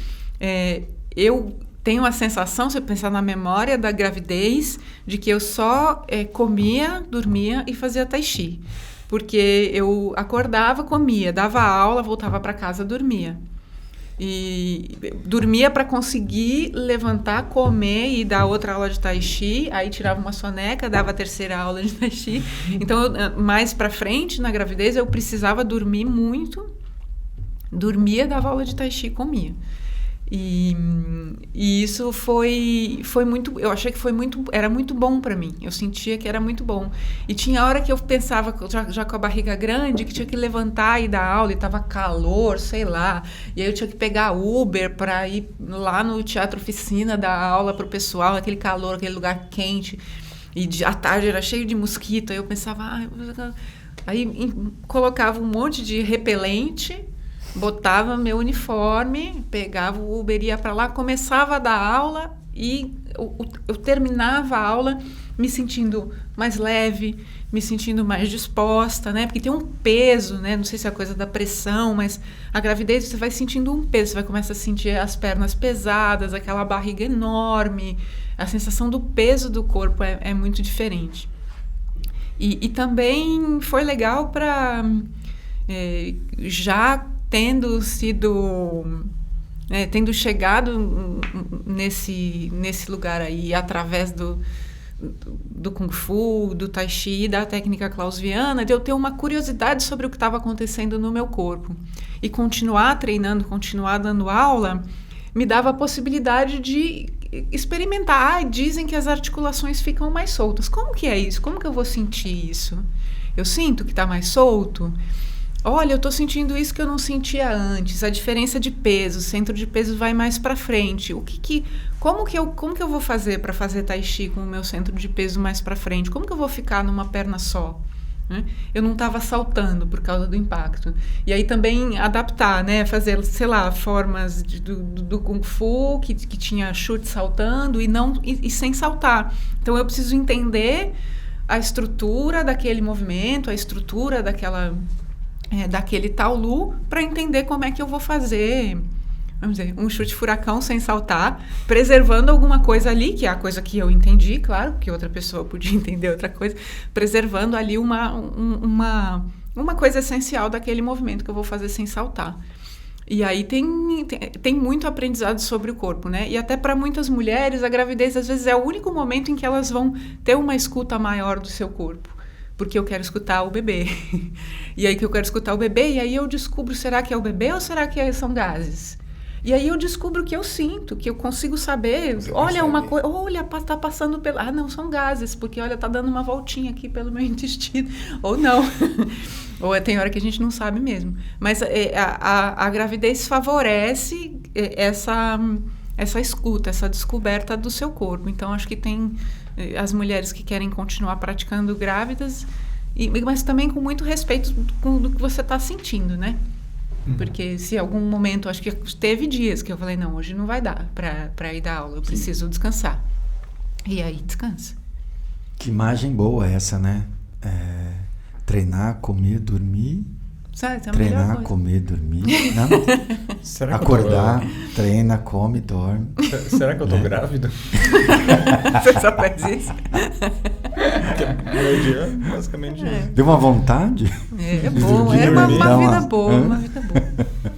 Eu tenho a sensação, se eu pensar na memória da gravidez, de que eu só comia, dormia e fazia Tai Chi. Porque eu acordava, comia, dava aula, voltava para casa, dormia. E dormia para conseguir levantar, comer e dar outra aula de Tai Chi. Aí tirava uma soneca, dava a terceira aula de Tai Chi. Então, mais para frente, na gravidez, eu precisava dormir muito. Dormia, dava aula de Tai Chi e comia. E isso foi muito... Eu achei que era muito bom para mim. Eu sentia que era muito bom. E tinha hora que eu pensava, já com a barriga grande, que tinha que levantar e dar aula, e tava calor, sei lá. E aí eu tinha que pegar Uber para ir lá no Teatro Oficina dar aula pro pessoal, aquele calor, aquele lugar quente. E à tarde era cheio de mosquito. Aí eu pensava... Aí colocava um monte de repelente... Botava meu uniforme, pegava o Uber, ia para lá, começava a dar aula e eu terminava a aula me sentindo mais leve, me sentindo mais disposta, né? Porque tem um peso, né? Não sei se é a coisa da pressão, mas a gravidez você vai sentindo um peso, você vai começar a sentir as pernas pesadas, aquela barriga enorme, a sensação do peso do corpo é muito diferente. E também foi legal para já tendo chegado nesse lugar aí através do Kung Fu, do Tai Chi, da técnica clausiana, de eu ter uma curiosidade sobre o que estava acontecendo no meu corpo. E continuar treinando, continuar dando aula, me dava a possibilidade de experimentar. Dizem que as articulações ficam mais soltas. Como que é isso? Como que eu vou sentir isso? Eu sinto que está mais solto? Olha, eu estou sentindo isso que eu não sentia antes. A diferença de peso, o centro de peso vai mais para frente. Como que eu vou fazer para fazer Tai Chi com o meu centro de peso mais para frente? Como que eu vou ficar numa perna só? Né? Eu não estava saltando por causa do impacto. E aí também adaptar, né? Fazer, sei lá, formas do Kung Fu que tinha chute saltando e sem saltar. Então eu preciso entender a estrutura daquele movimento, a estrutura daquele Taolu, para entender como é que eu vou fazer, vamos dizer, um chute furacão sem saltar, preservando alguma coisa ali, que é a coisa que eu entendi, claro, que outra pessoa podia entender outra coisa, preservando ali uma coisa essencial daquele movimento que eu vou fazer sem saltar. E aí tem muito aprendizado sobre o corpo, né? E até para muitas mulheres, a gravidez às vezes é o único momento em que elas vão ter uma escuta maior do seu corpo. porque eu quero escutar o bebê. E aí que eu quero escutar o bebê, e aí eu descubro, será que é o bebê ou será que são gases? E aí eu descubro que eu sinto, que eu consigo saber, olha uma coisa, olha, tá passando pelo... Ah, não, são gases, porque olha, tá dando uma voltinha aqui pelo meu intestino. Ou não. Ou tem hora que a gente não sabe mesmo. Mas a gravidez favorece essa escuta, essa descoberta do seu corpo. Então, acho que tem as mulheres que querem continuar praticando grávidas, mas também com muito respeito do que você está sentindo, né? Porque se em algum momento, acho que teve dias que eu falei, não, hoje não vai dar para ir dar aula, eu preciso descansar. E aí descansa. Que imagem boa essa, né? Treinar, comer, dormir. Sabe, é treinar, comer, dormir. Não? Será que acordar, treina, come, dorme. Será que eu tô grávido? Você só faz isso? Meu dia, basicamente. Deu uma vontade? É bom, era uma vida boa, uma vida boa.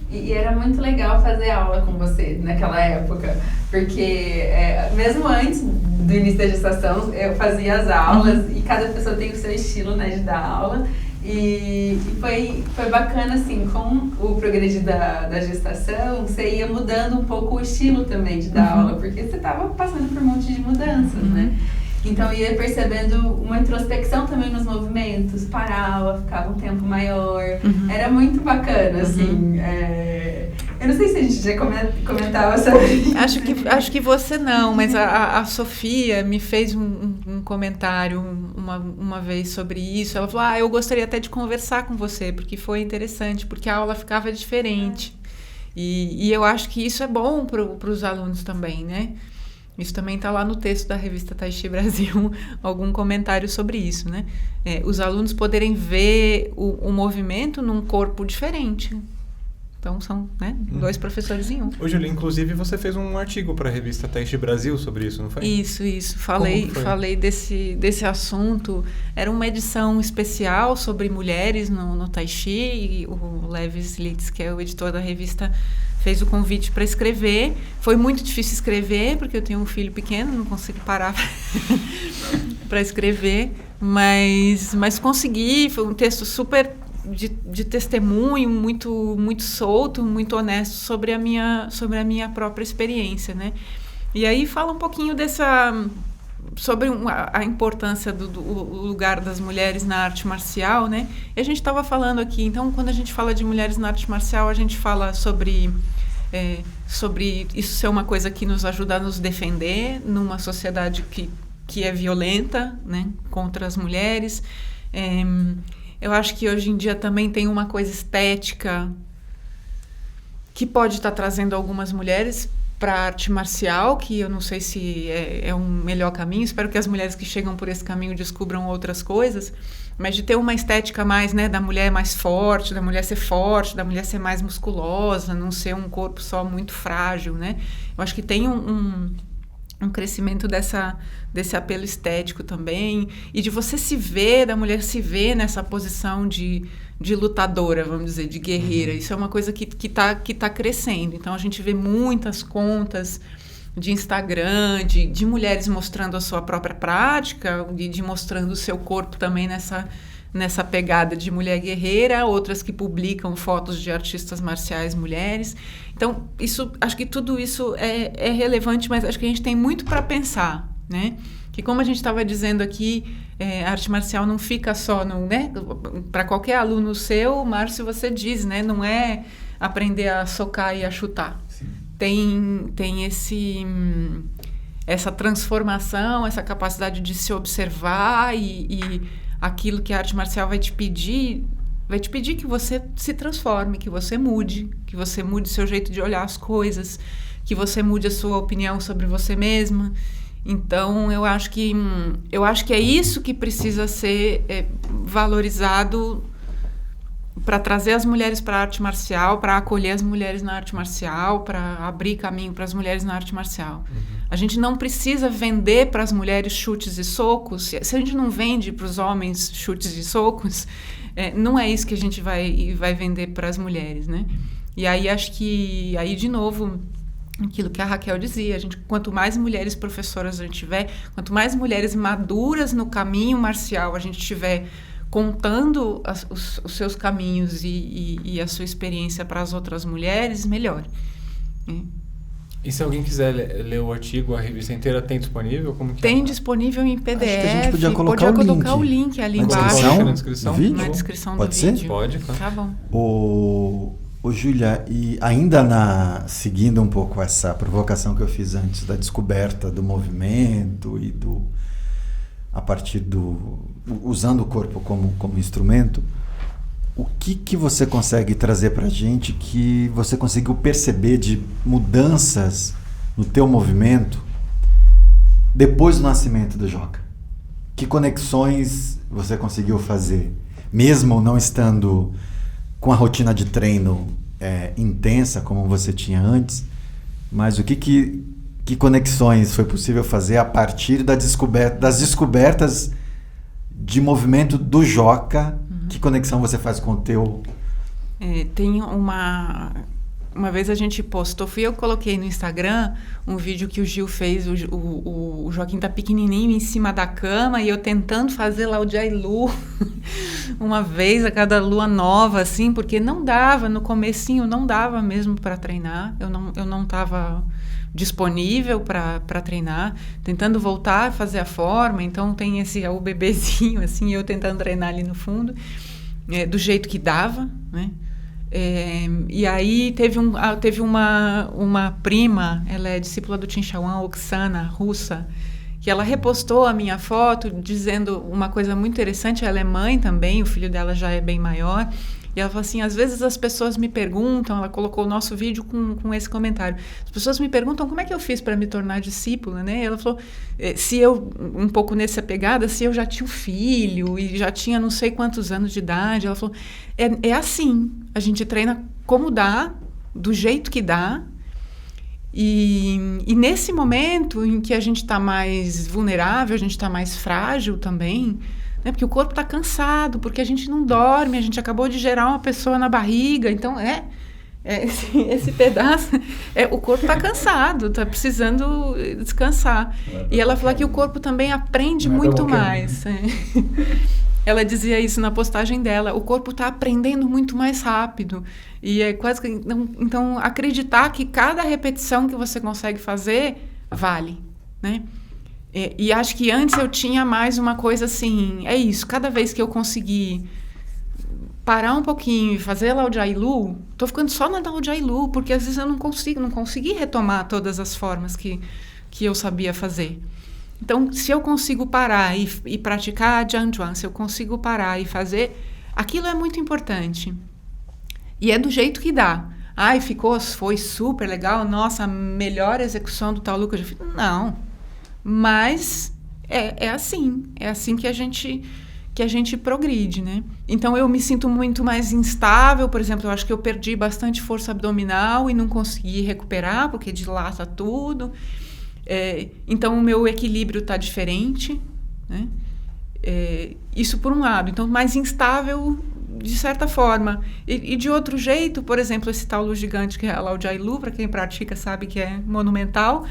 E era muito legal fazer aula com você naquela época, porque mesmo antes do início da gestação, eu fazia as aulas e cada pessoa tem o seu estilo, né, de dar aula. E foi bacana, assim, com o progredir da gestação, você ia mudando um pouco o estilo também de dar aula, porque você estava passando por um monte de mudanças, né? Então, ia percebendo uma introspecção também nos movimentos, parava, ficava um tempo maior. Era muito bacana, assim. Eu não sei se a gente já comentava sobre isso. Acho que você não, mas a Sofia me fez um comentário uma vez sobre isso. Ela falou, eu gostaria até de conversar com você, porque foi interessante, porque a aula ficava diferente. E eu acho que isso é bom para os alunos também, né? Isso também está lá no texto da revista Tai Chi Brasil, algum comentário sobre isso, né? Os alunos poderem ver o movimento num corpo diferente. Então, são, né, 2 professores em um. Ô, Julia, inclusive você fez um artigo para a revista Tai Chi Brasil sobre isso, não foi? Isso. Falei desse assunto. Era uma edição especial sobre mulheres no Tai Chi. E o Levis Litz, que é o editor da revista, fez o convite para escrever. Foi muito difícil escrever, porque eu tenho um filho pequeno, não consigo parar para escrever. Mas consegui. Foi um texto super... De testemunho, muito, muito solto, muito honesto sobre a minha própria experiência, né? E aí fala um pouquinho sobre a importância do lugar das mulheres na arte marcial, né? E a gente estava falando aqui, então, quando a gente fala de mulheres na arte marcial, a gente fala sobre isso ser uma coisa que nos ajuda a nos defender numa sociedade que é violenta, né? Contra as mulheres. Eu acho que hoje em dia também tem uma coisa estética que pode estar trazendo algumas mulheres para a arte marcial, que eu não sei se é um melhor caminho. Espero que as mulheres que chegam por esse caminho descubram outras coisas, mas de ter uma estética mais, né, da mulher mais forte, da mulher ser mais musculosa, não ser um corpo só muito frágil, né? Eu acho que tem um crescimento desse apelo estético também, e de você da mulher se ver nessa posição de lutadora, vamos dizer, de guerreira. Isso é uma coisa que tá crescendo. Então, a gente vê muitas contas de Instagram, de mulheres mostrando a sua própria prática, de mostrando o seu corpo também nessa pegada de mulher guerreira, outras que publicam fotos de artistas marciais mulheres. Então, acho que tudo isso é relevante, mas acho que a gente tem muito para pensar, né? Que, como a gente estava dizendo aqui, a arte marcial não fica só, né? Para qualquer aluno seu, Márcio, você diz, né? Não é aprender a socar e a chutar. Sim. Tem essa transformação, essa capacidade de se observar e aquilo que a arte marcial vai te pedir que você se transforme, que você mude seu jeito de olhar as coisas, que você mude a sua opinião sobre você mesma. Então, eu acho que é isso que precisa ser valorizado para trazer as mulheres para a arte marcial, para acolher as mulheres na arte marcial, para abrir caminho para as mulheres na arte marcial. A gente não precisa vender para as mulheres chutes e socos. Se a gente não vende para os homens chutes e socos, não é isso que a gente vai vender para as mulheres, né? E aí, acho que, de novo, aquilo que a Raquel dizia, quanto mais mulheres professoras a gente tiver, quanto mais mulheres maduras no caminho marcial a gente tiver contando os seus caminhos e a sua experiência para as outras mulheres, melhor. E se alguém quiser ler o artigo, a revista inteira tem disponível? Como que tem disponível em PDF. Acho que a gente podia colocar o link ali embaixo. Na descrição? Na descrição Pode do ser? vídeo. Pode, claro. Tá bom. Ô Júlia, e ainda seguindo um pouco essa provocação que eu fiz antes da descoberta do movimento e a partir usando o corpo como instrumento, o que você consegue trazer pra gente que você conseguiu perceber de mudanças no teu movimento depois do nascimento do Joca? Que conexões você conseguiu fazer, mesmo não estando com a rotina de treino intensa como você tinha antes, mas que conexões foi possível fazer a partir das descobertas de movimento do Joca? Que conexão você faz com o teu... Tem uma vez a gente postou, eu coloquei no Instagram um vídeo que o Gil fez, o Joaquim tá pequenininho em cima da cama e eu tentando fazer lá o Jailu uma vez a cada lua nova, assim, porque não dava, no comecinho não dava mesmo para treinar, eu não tava disponível para treinar, tentando voltar a fazer a forma, então tem o bebezinho, assim, eu tentando treinar ali no fundo, do jeito que dava, né? E aí teve uma prima, ela é discípula do Tim Shawan, Oksana, russa, que ela repostou a minha foto dizendo uma coisa muito interessante. Ela é mãe também, o filho dela já é bem maior, e ela falou assim, às vezes as pessoas me perguntam, ela colocou o nosso vídeo com esse comentário, as pessoas me perguntam como é que eu fiz para me tornar discípula, né? E ela falou, se eu, um pouco nessa pegada, se eu já tinha um filho e já tinha não sei quantos anos de idade, ela falou, é assim, a gente treina como dá, do jeito que dá, e nesse momento em que a gente está mais vulnerável, a gente está mais frágil também, né? Porque o corpo está cansado, porque a gente não dorme, a gente acabou de gerar uma pessoa na barriga, então esse pedaço, o corpo está cansado, está precisando descansar. E ela falou que o corpo também aprende muito mais. Ela dizia isso na postagem dela, o corpo está aprendendo muito mais rápido. E é quase que, então, acreditar que cada repetição que você consegue fazer vale, né? E acho que antes eu tinha mais uma coisa assim, isso, cada vez que eu conseguir parar um pouquinho e fazer lá o Jailu, tô ficando só na o Jailu, porque às vezes eu não consegui retomar todas as formas que eu sabia fazer. Então, se eu consigo parar e praticar Jianzhuan, se eu consigo parar e fazer, aquilo é muito importante. E é do jeito que dá. Foi super legal, nossa, a melhor execução do Taolu que eu já fiz. Não. Mas é assim que a gente progride, né? Então eu me sinto muito mais instável, por exemplo, eu acho que eu perdi bastante força abdominal e não consegui recuperar, porque dilata tudo. Então o meu equilíbrio está diferente, né? Isso por um lado, então mais instável de certa forma. E de outro jeito, por exemplo, esse Taolu gigante que é lá o Jailu, para quem pratica sabe que é monumental.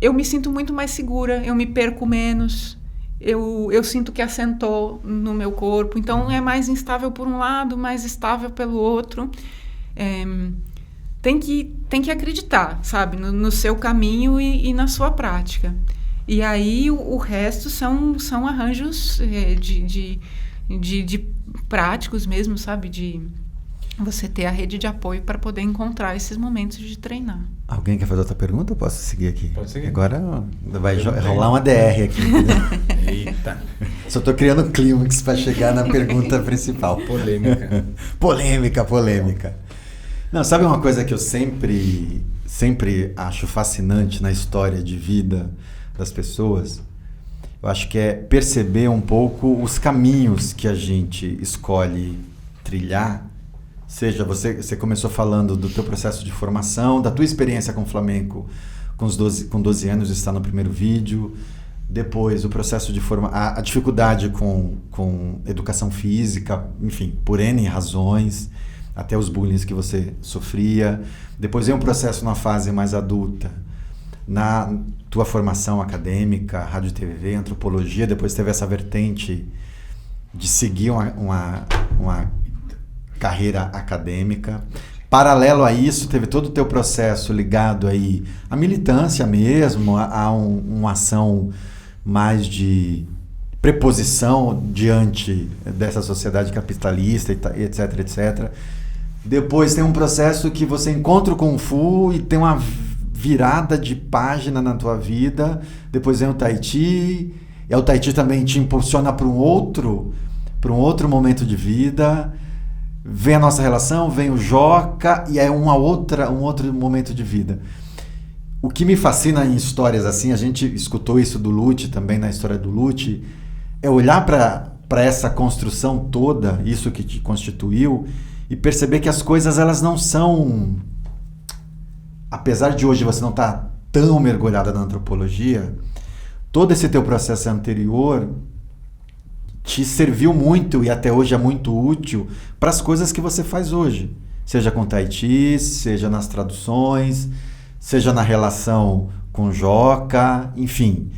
Eu me sinto muito mais segura, eu me perco menos, eu sinto que assentou no meu corpo, então é mais instável por um lado, mais estável pelo outro. Tem que acreditar, sabe, no seu caminho e na sua prática. E aí o resto são arranjos de práticos mesmo, sabe, de você ter a rede de apoio para poder encontrar esses momentos de treinar. Alguém quer fazer outra pergunta? Eu posso seguir aqui? Pode seguir. Agora vai rolar uma DR aqui. Eita. Só tô criando clímax para chegar na pergunta principal. Polêmica. Não, sabe uma coisa que eu sempre acho fascinante na história de vida das pessoas? Eu acho que é perceber um pouco os caminhos que a gente escolhe trilhar. Seja, você começou falando do teu processo de formação, da tua experiência com o flamenco com 12 anos, está no primeiro vídeo. Depois, o processo de a dificuldade com educação física, enfim, por N razões. até os bullying que você sofria. Depois veio um processo na fase mais adulta, na tua formação acadêmica, rádio e TV, antropologia. Depois teve essa vertente de seguir uma carreira acadêmica. Paralelo a isso, teve todo o teu processo ligado aí à militância mesmo, a uma ação mais de preposição diante dessa sociedade capitalista, etc, etc. Depois tem um processo que você encontra o Kung Fu e tem uma virada de página na tua vida. Depois vem o Tai Chi, e o Tai Chi também te impulsiona para um outro momento de vida. Vem a nossa relação, vem o Joca, e é um outro momento de vida. O que me fascina em histórias assim, a gente escutou isso do Lute também, na história do Lute, é olhar para essa construção toda, isso que te constituiu, e perceber que as coisas, elas não são... Apesar de hoje você não estar tão mergulhada na antropologia, todo esse teu processo anterior te serviu muito, e até hoje é muito útil, para as coisas que você faz hoje. Seja com Tai Chi, seja nas traduções, seja na relação com Joca, enfim.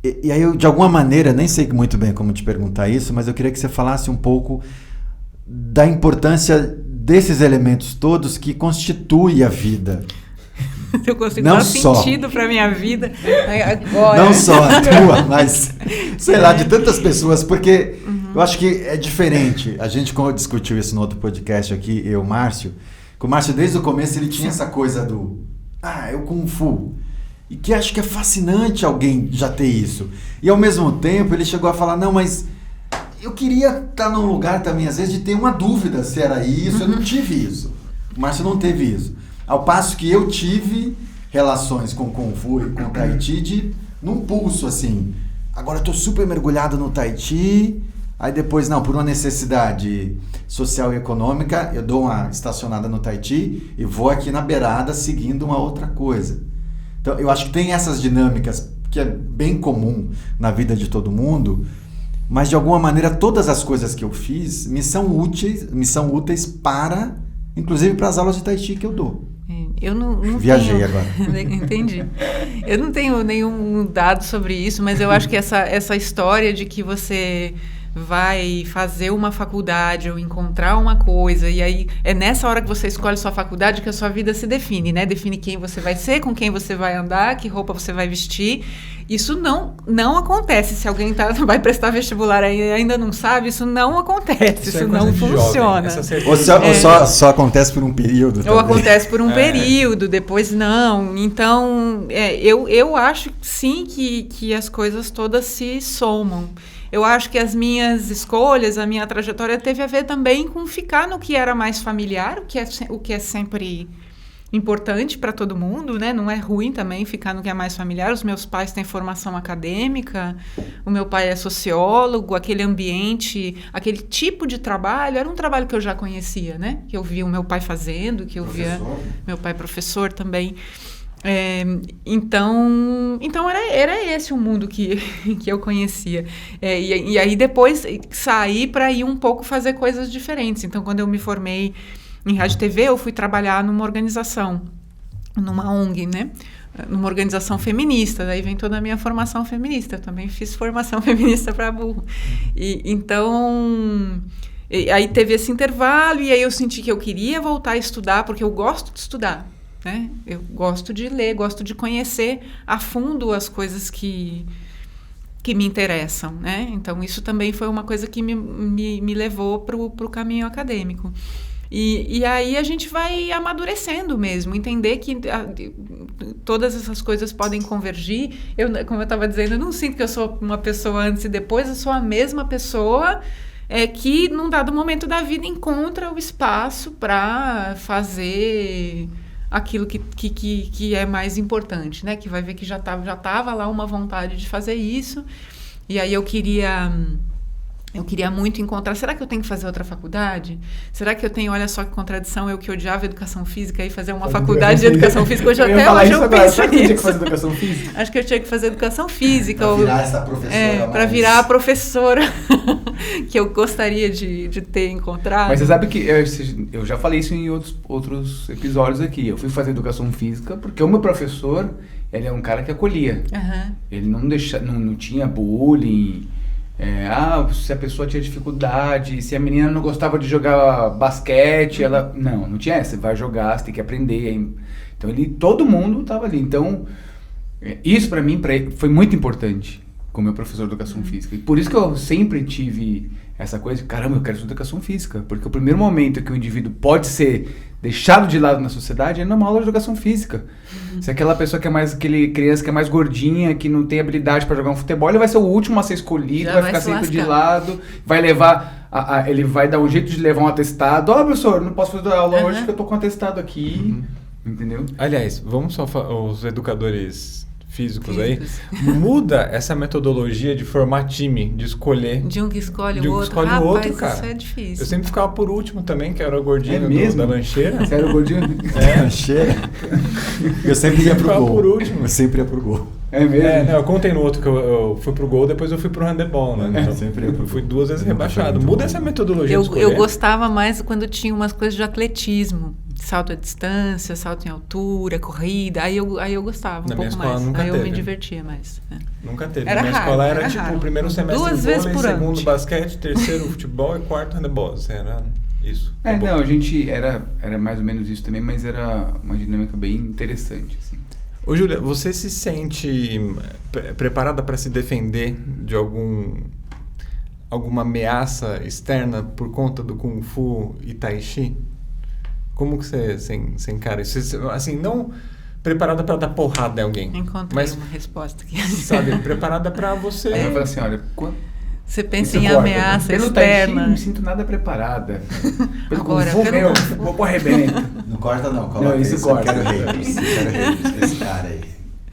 E aí, eu, de alguma maneira, nem sei muito bem como te perguntar isso, mas eu queria que você falasse um pouco da importância desses elementos todos que constituem a vida. Eu consigo dar sentido para minha vida agora. Não só a tua, mas, sei lá, de tantas pessoas, porque eu acho que é diferente. A gente discutiu isso no outro podcast aqui, eu e o Márcio, que o Márcio, desde o começo, ele tinha essa coisa do... é o Kung Fu. E que acho que é fascinante alguém já ter isso. E ao mesmo tempo ele chegou a falar, não, mas eu queria estar num lugar também, às vezes, de ter uma dúvida se era isso. Eu não tive isso. O Márcio não teve isso. Ao passo que eu tive relações com Kung Fu e com Tai Chi num pulso, assim. Agora eu tô super mergulhado no Tai Chi, aí depois, não, por uma necessidade social e econômica, eu dou uma estacionada no Tai Chi e vou aqui na beirada seguindo uma outra coisa. Então, eu acho que tem essas dinâmicas que é bem comum na vida de todo mundo, mas de alguma maneira todas as coisas que eu fiz me são úteis para, inclusive para as aulas de Tai Chi que eu dou. Eu não Viajei tenho... agora. Entendi. Eu não tenho nenhum dado sobre isso, mas eu acho que essa história de que você vai fazer uma faculdade ou encontrar uma coisa, e aí é nessa hora que você escolhe sua faculdade que a sua vida se define, né? Define quem você vai ser, com quem você vai andar, que roupa você vai vestir. Isso não acontece. Se alguém vai prestar vestibular e ainda não sabe, isso não acontece, isso não funciona. Ou só acontece por um período. Ou acontece por um período, depois não. Então, eu acho sim que as coisas todas se somam. Eu acho que as minhas escolhas, a minha trajetória teve a ver também com ficar no que era mais familiar, o que é sempre importante para todo mundo, né? Não é ruim também ficar no que é mais familiar. Os meus pais têm formação acadêmica, o meu pai é sociólogo, aquele ambiente, aquele tipo de trabalho, era um trabalho que eu já conhecia, né? Que eu via o meu pai fazendo, que eu via meu pai professor também. Então era esse o mundo que eu conhecia. E aí depois saí para ir um pouco fazer coisas diferentes. Então, quando eu me formei em rádio e TV, eu fui trabalhar numa organização, numa ONG, né? Numa organização feminista. Daí vem toda a minha formação feminista. Eu também fiz formação feminista para burro. Então... aí teve esse intervalo e aí eu senti que eu queria voltar a estudar, porque eu gosto de estudar. Né? Eu gosto de ler, gosto de conhecer a fundo as coisas que me interessam, né? Então isso também foi uma coisa que me levou para o caminho acadêmico. E aí a gente vai amadurecendo mesmo, entender que todas essas coisas podem convergir. Como eu estava dizendo, eu não sinto que eu sou uma pessoa antes e depois, eu sou a mesma pessoa que num dado momento da vida encontra o espaço para fazer aquilo que é mais importante, né? Que vai ver que já tava lá uma vontade de fazer isso. E aí eu queria Eu queria muito encontrar, será que eu tenho que fazer outra faculdade? Será que eu tenho, olha só que contradição, eu que odiava educação física e fazer uma faculdade de educação física, hoje até hoje eu penso Será que eu tinha que fazer nisso. educação física? Acho que eu tinha que fazer educação física. Pra virar essa professora Para mais- virar a professora que eu gostaria de ter encontrado. Mas você sabe que eu já falei isso em outros episódios aqui. Eu fui fazer educação física porque o meu professor, ele é um cara que acolhia. Aham. Ele não tinha bullying. Se a pessoa tinha dificuldade, se a menina não gostava de jogar basquete, ela... Não tinha essa. Você vai jogar, você tem que aprender. Então, todo mundo estava ali. Então, isso para mim foi muito importante como meu professor de educação física. E por isso que eu sempre tive essa coisa, caramba, eu quero estudar educação física. Porque o primeiro momento que o indivíduo pode ser deixado de lado na sociedade é numa aula de educação física. Se aquela pessoa que é mais, aquele criança que é mais gordinha, que não tem habilidade para jogar um futebol, ele vai ser o último a ser escolhido, Já vai vai ficar se sempre de lascar. lado, vai levar, ele vai dar um jeito de levar um atestado. Ó, professor, não posso fazer aula hoje porque eu tô com um atestado aqui. Entendeu? Aliás, vamos só os educadores físicos aí, Físicos. muda essa metodologia de formar time, de escolher. De um que escolhe De o um que outro. escolhe o Rapaz, outro, cara. isso é difícil. Eu sempre ficava por último também, que era o gordinho É mesmo? da lancheira. Sério, gordinho? Chega. Eu sempre ia pro Ficava gol. por último. Eu sempre ia pro gol. É mesmo? Não, eu contei no outro que eu fui pro gol, depois eu fui pro handebol, né? Então, sempre ia pro eu fui gol. 2 vezes Eu nunca fui rebaixado. muito Muda bom. essa metodologia de Eu escolher. gostava mais quando tinha umas coisas de atletismo. Salto à distância, salto em altura, corrida. Aí eu gostava Na um minha pouco escola mais. nunca Aí eu me teve. divertia mais. Nunca teve. Era Na minha raro, escola era era tipo raro. o primeiro semestre 2 vezes vôlei, por ano. segundo basquete, terceiro futebol e quarto handebol. Assim, era isso. Acabou. Não, a gente era mais ou menos isso também, mas era uma dinâmica bem interessante, assim. Ô, Júlia, você se sente preparada para se defender de alguma ameaça externa por conta do Kung Fu e Tai Chi? Como que você encara isso? Você, assim, não preparada para dar porrada em alguém, Encontrei mas, uma resposta aqui. sabe, preparada para você... Aí eu falei assim, olha, Você pensa isso em corta, ameaça pelo Tai Chi, externa. não me sinto nada preparada. Pelo Agora, Kung Fu, pelo meu, Kung Fu. vou pro arrebento. Não corta não, coloca Não, isso isso. corta. Eu quero haters desse cara aí.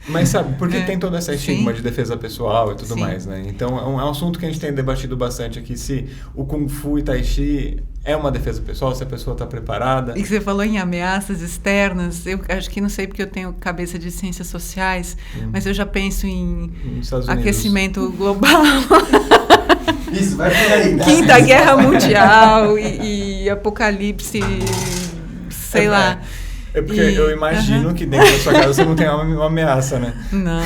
Mas sabe, porque É, tem todo esse sim. estigma de defesa pessoal e tudo Sim. mais, né? Então é um assunto que a gente tem debatido bastante aqui, se o Kung Fu e Tai Chi é uma defesa pessoal, se a pessoa está preparada. E que você falou em ameaças externas, eu acho que não sei porque eu tenho cabeça de ciências sociais, mas eu já penso em Nos Estados Unidos. aquecimento global, Isso, vai por aí. né? Quinta Guerra Mundial e apocalipse, sei lá. É porque eu imagino que dentro da sua casa você não tem uma ameaça, né? Não.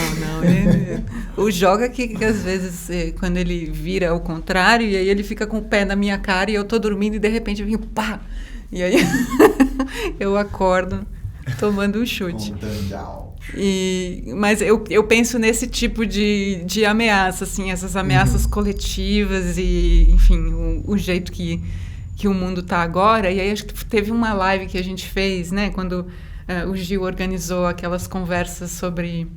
O joga que às vezes, quando ele vira ao contrário, e aí ele fica com o pé na minha cara e eu tô dormindo e de repente eu venho pá! E aí eu acordo tomando um chute. Mas eu penso nesse tipo de ameaça, assim, essas ameaças coletivas e, enfim, o jeito que o mundo está agora. E aí acho que teve uma live que a gente fez, né, quando o Gil organizou aquelas conversas sobre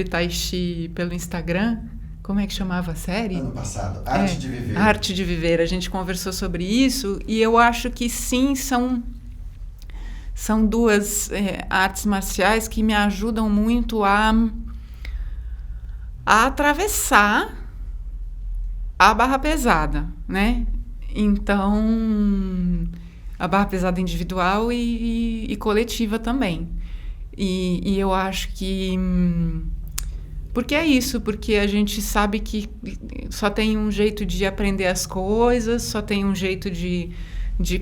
Tai Chi pelo Instagram. Como é que chamava a série? Ano passado, Arte de Viver. Arte de Viver. A gente conversou sobre isso e eu acho que sim, são duas artes marciais que me ajudam muito a atravessar a barra pesada, né? Então, a barra pesada individual e coletiva também. E eu acho que... Porque é isso, porque a gente sabe que só tem um jeito de aprender as coisas, só tem um jeito de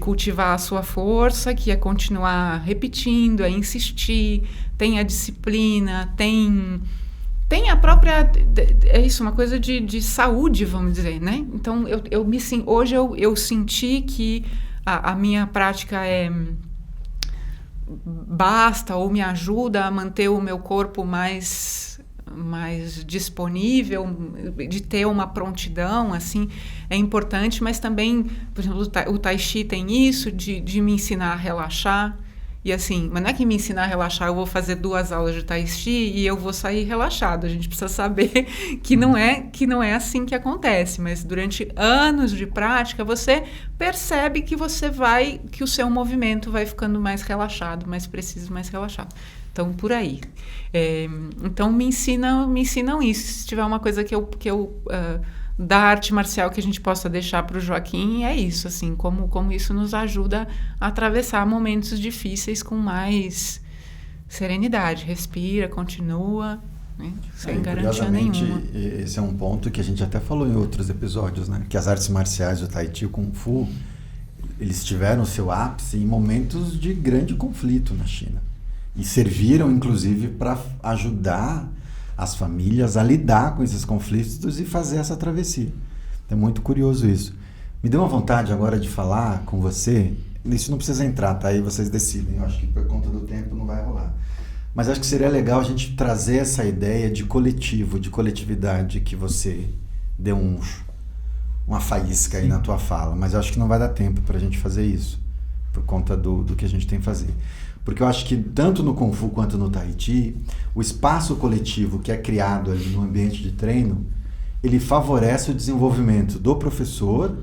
cultivar a sua força, que é continuar repetindo, é insistir, tem a disciplina, tem a própria... É isso, uma coisa de saúde, vamos dizer, né? Então, hoje eu senti que a minha prática basta ou me ajuda a manter o meu corpo mais disponível, de ter uma prontidão, assim, é importante, mas também, por exemplo, o Tai Chi tem isso, de me ensinar a relaxar, e assim, mas não é que me ensinar a relaxar, eu vou fazer 2 aulas de Tai Chi e eu vou sair relaxado, a gente precisa saber que não é assim que acontece, mas durante anos de prática, você percebe que que o seu movimento vai ficando mais relaxado, mais preciso, mais relaxado. Então, por aí. Então, me ensinam isso. Se tiver uma coisa que eu da arte marcial que a gente possa deixar para o Joaquim é isso, assim, como isso nos ajuda a atravessar momentos difíceis com mais serenidade. Respira, continua, né, sem garantia nenhuma. Esse é um ponto que a gente até falou em outros episódios, né? Que as artes marciais, o Tai Chi e o Kung Fu, eles tiveram seu ápice em momentos de grande conflito na China. E serviram, inclusive, para ajudar as famílias a lidar com esses conflitos e fazer essa travessia. É muito curioso isso. Me deu uma vontade agora de falar com você. Isso não precisa entrar, tá? Aí vocês decidem. Eu acho que por conta do tempo não vai rolar. Mas acho que seria legal a gente trazer essa ideia de coletivo, de coletividade que você deu uma faísca aí na tua fala. Mas eu acho que não vai dar tempo para a gente fazer isso, por conta do que a gente tem que fazer. Porque eu acho que tanto no Kung Fu quanto no Tai Chi, o espaço coletivo que é criado ali no ambiente de treino, ele favorece o desenvolvimento do professor,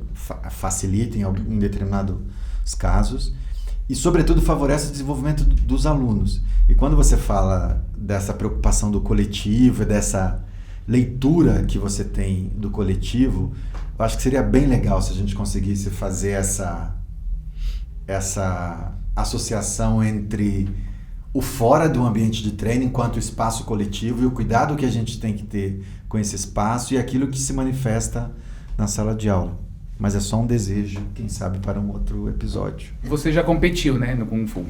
facilita em determinados casos, e sobretudo favorece o desenvolvimento dos alunos. E quando você fala dessa preocupação do coletivo e dessa leitura que você tem do coletivo, eu acho que seria bem legal se a gente conseguisse fazer essa associação entre o fora do ambiente de treino enquanto espaço coletivo e o cuidado que a gente tem que ter com esse espaço e aquilo que se manifesta na sala de aula. Mas é só um desejo, quem sabe, para um outro episódio. Você já competiu, né, no Kung Fu?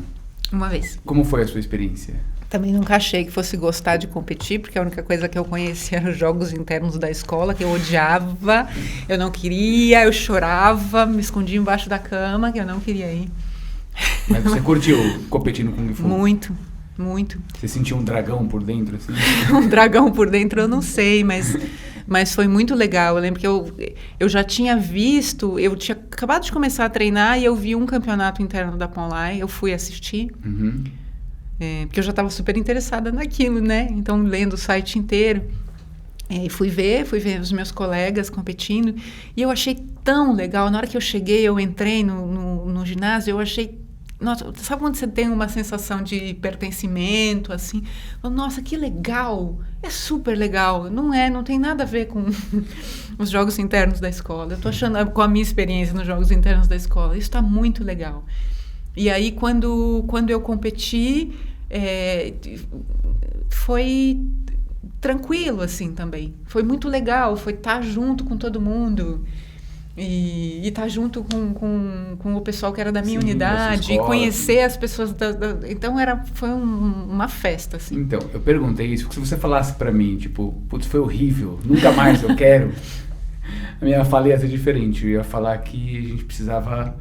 Uma vez. Como foi a sua experiência? Também nunca achei que fosse gostar de competir, porque a única coisa que eu conhecia eram os jogos internos da escola, que eu odiava, eu não queria, eu chorava, me escondia embaixo da cama, que eu não queria ir. Mas você curtiu competir no Kung Fu? Muito, muito. Você sentiu um dragão por dentro, assim? Um dragão por dentro eu não sei, mas foi muito legal. Eu lembro que eu já tinha visto, eu tinha acabado de começar a treinar e eu vi um campeonato interno da Ponlai, eu fui assistir, porque eu já estava super interessada naquilo, né? Então, lendo o site inteiro. E fui ver os meus colegas competindo e eu achei tão legal. Na hora que eu cheguei, eu entrei no ginásio, eu achei... Nossa, sabe quando você tem uma sensação de pertencimento, assim? Nossa, que legal! É super legal. Não tem nada a ver com os jogos internos da escola. Eu estou achando, com a minha experiência nos jogos internos da escola, isso está muito legal. E aí, quando eu competi, foi tranquilo, assim, também. Foi muito legal, foi estar junto com todo mundo e estar junto com o pessoal que era da minha unidade e conhecer as pessoas então foi uma festa, assim. Então, eu perguntei isso, porque se você falasse pra mim, tipo, putz, foi horrível, nunca mais eu quero, a minha fala ia ser diferente. Eu ia falar que a gente precisava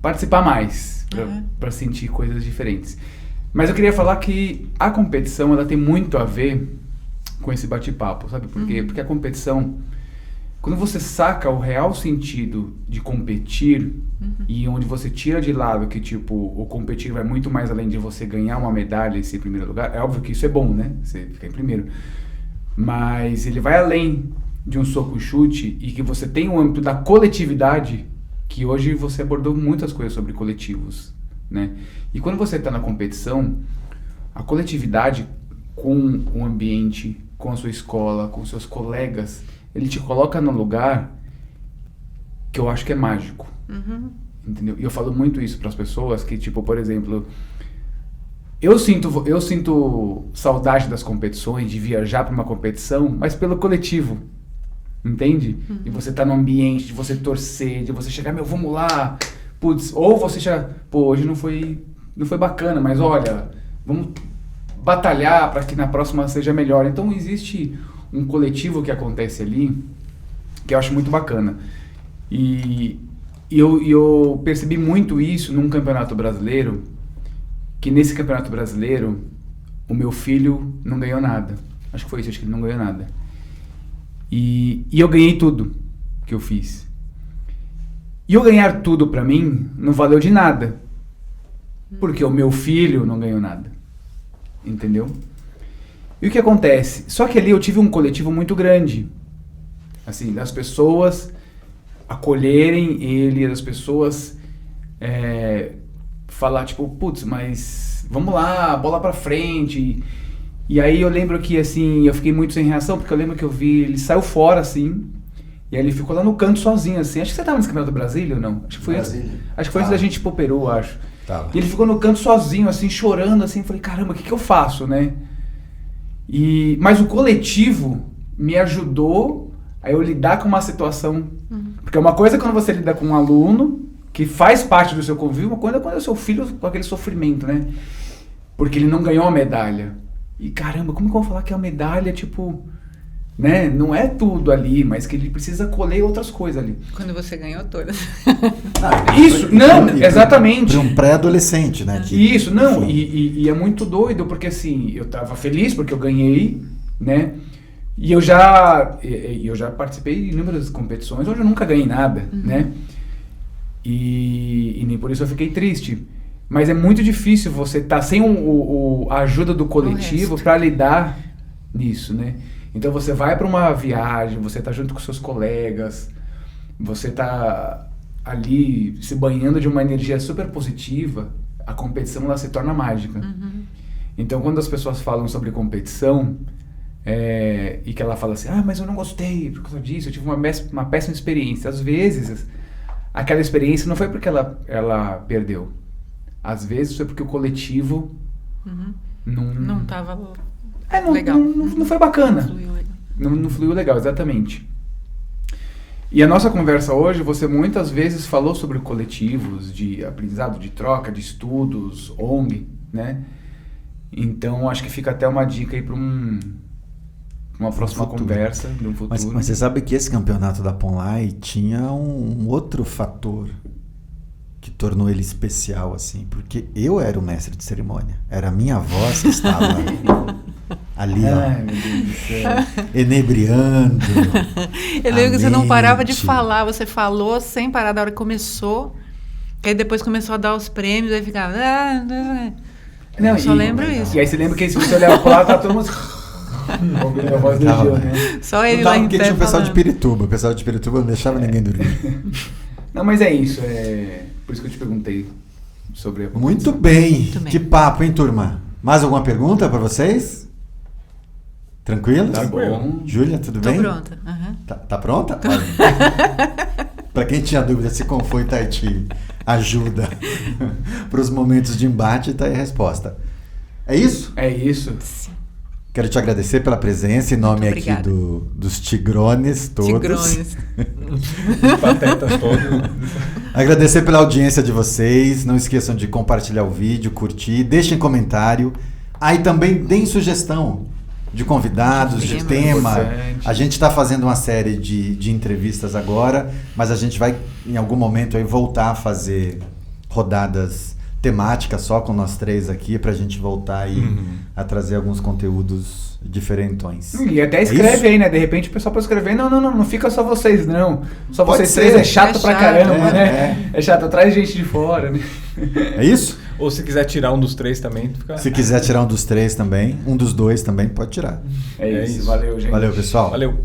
participar mais pra sentir coisas diferentes. Mas eu queria falar que a competição, ela tem muito a ver com esse bate-papo, sabe por quê? Porque a competição, quando você saca o real sentido de competir e onde você tira de lado que, tipo, o competir vai muito mais além de você ganhar uma medalha e ser em primeiro lugar, é óbvio que isso é bom, né? Você ficar em primeiro. Mas ele vai além de um soco e chute e que você tem o âmbito da coletividade, que hoje você abordou muitas coisas sobre coletivos, né? E quando você está na competição, a coletividade com o ambiente, com a sua escola, com seus colegas, ele te coloca num lugar que eu acho que é mágico. Entendeu? E eu falo muito isso para as pessoas, que tipo, por exemplo, eu sinto saudade das competições, de viajar para uma competição, mas pelo coletivo. Entende? E você tá no ambiente, de você torcer, de você chegar, vamos lá, putz, ou você chegar, hoje não foi bacana, mas olha, vamos batalhar para que na próxima seja melhor. Então existe um coletivo que acontece ali, que eu acho muito bacana. E eu percebi muito isso num campeonato brasileiro, que nesse campeonato brasileiro, o meu filho não ganhou nada. Acho que foi isso, acho que ele não ganhou nada. E eu ganhei tudo que eu fiz. E eu ganhar tudo pra mim não valeu de nada. Porque o meu filho não ganhou nada. Entendeu? E o que acontece? Só que ali eu tive um coletivo muito grande. Assim, das pessoas acolherem ele, das pessoas falar tipo, putz, mas vamos lá, bola pra frente. E aí eu lembro que assim, eu fiquei muito sem reação, porque eu lembro que eu vi, ele saiu fora assim, E aí ele ficou lá no canto sozinho, assim. Acho que você tava nesse campeonato da Brasília ou não? Acho que foi Brasília. Acho que foi antes da gente ir pro Peru, acho. Tava. E ele ficou no canto sozinho, assim, chorando, assim. Falei, caramba, o que eu faço, né? Mas o coletivo me ajudou a eu lidar com uma situação. Porque uma coisa é quando você lida com um aluno que faz parte do seu convívio, uma coisa é quando é o seu filho com aquele sofrimento, né? Porque ele não ganhou a medalha. E caramba, como que eu vou falar que a medalha, tipo... Né? Não é tudo ali, mas que ele precisa colher outras coisas ali. Quando você ganhou todas. Isso, não, exatamente. Para um pré-adolescente, né? Isso, não, e é muito doido, porque assim, eu tava feliz porque eu ganhei, né? E eu já participei de inúmeras competições onde eu nunca ganhei nada, né? E nem por isso eu fiquei triste. Mas é muito difícil você estar sem a ajuda do coletivo para lidar nisso, né? Então você vai para uma viagem, você tá junto com seus colegas, você tá ali se banhando de uma energia super positiva, a competição ela se torna mágica. Então quando as pessoas falam sobre competição, e que ela fala assim, mas eu não gostei por causa disso, eu tive uma péssima experiência. Às vezes, aquela experiência não foi porque ela perdeu. Às vezes foi porque o coletivo não estava legal. Não foi bacana. Não fluiu legal. Não fluiu legal, exatamente. E a nossa conversa hoje, você muitas vezes falou sobre coletivos de aprendizado, de troca, de estudos, ONG, né? Então, acho que fica até uma dica aí para uma próxima conversa, de um futuro. Mas você sabe que esse campeonato da Ponlai tinha um outro fator que tornou ele especial, assim, porque eu era o mestre de cerimônia. Era a minha voz que estava ali, Ai, meu Deus do céu. enebriando. Eu lembro que você não parava de falar, você falou sem parar da hora que começou, aí depois começou a dar os prêmios, aí ficava... Não, eu só lembro isso. E aí você lembra que se você olhar pro lado, tá todo mundo... ouvindo a voz do Gil, né? Só ele lá em Porque pé tinha o pessoal de falando. Pirituba. O pessoal de Pirituba não deixava ninguém dormir. Não, mas é isso. Por isso que eu te perguntei sobre a competição. Muito bem. Muito bem. Que papo, hein, turma? Mais alguma pergunta para vocês? Tranquilo? Tá bom. Júlia, tudo Tô bem? pronta. Aham. Tá pronta? Para quem tinha dúvida se Kung Fu e Tai Chi ajuda para os momentos de embate, tá aí a resposta. É isso? É isso. Sim. Quero te agradecer pela presença em nome Muito aqui obrigada. dos Tigrones todos. Tigrones. Patetas todos. Agradecer pela audiência de vocês. Não esqueçam de compartilhar o vídeo, curtir, deixem comentário. Aí também deem sugestão de convidados, de tema. A gente está fazendo uma série de entrevistas agora, mas a gente vai em algum momento aí voltar a fazer rodadas temáticas só com nós três aqui, pra gente voltar aí a trazer alguns conteúdos diferentões. E até É escreve isso? aí, né? De repente o pessoal pode escrever, não fica só vocês, não. Só Pode vocês ser. três é chato É pra chato, caramba, né? É chato, traz gente de fora, né? É isso? Ou se quiser tirar um dos três também, fica... Se quiser tirar um dos três também, um dos dois também, pode tirar. É isso. Valeu, gente. Valeu, pessoal. Valeu.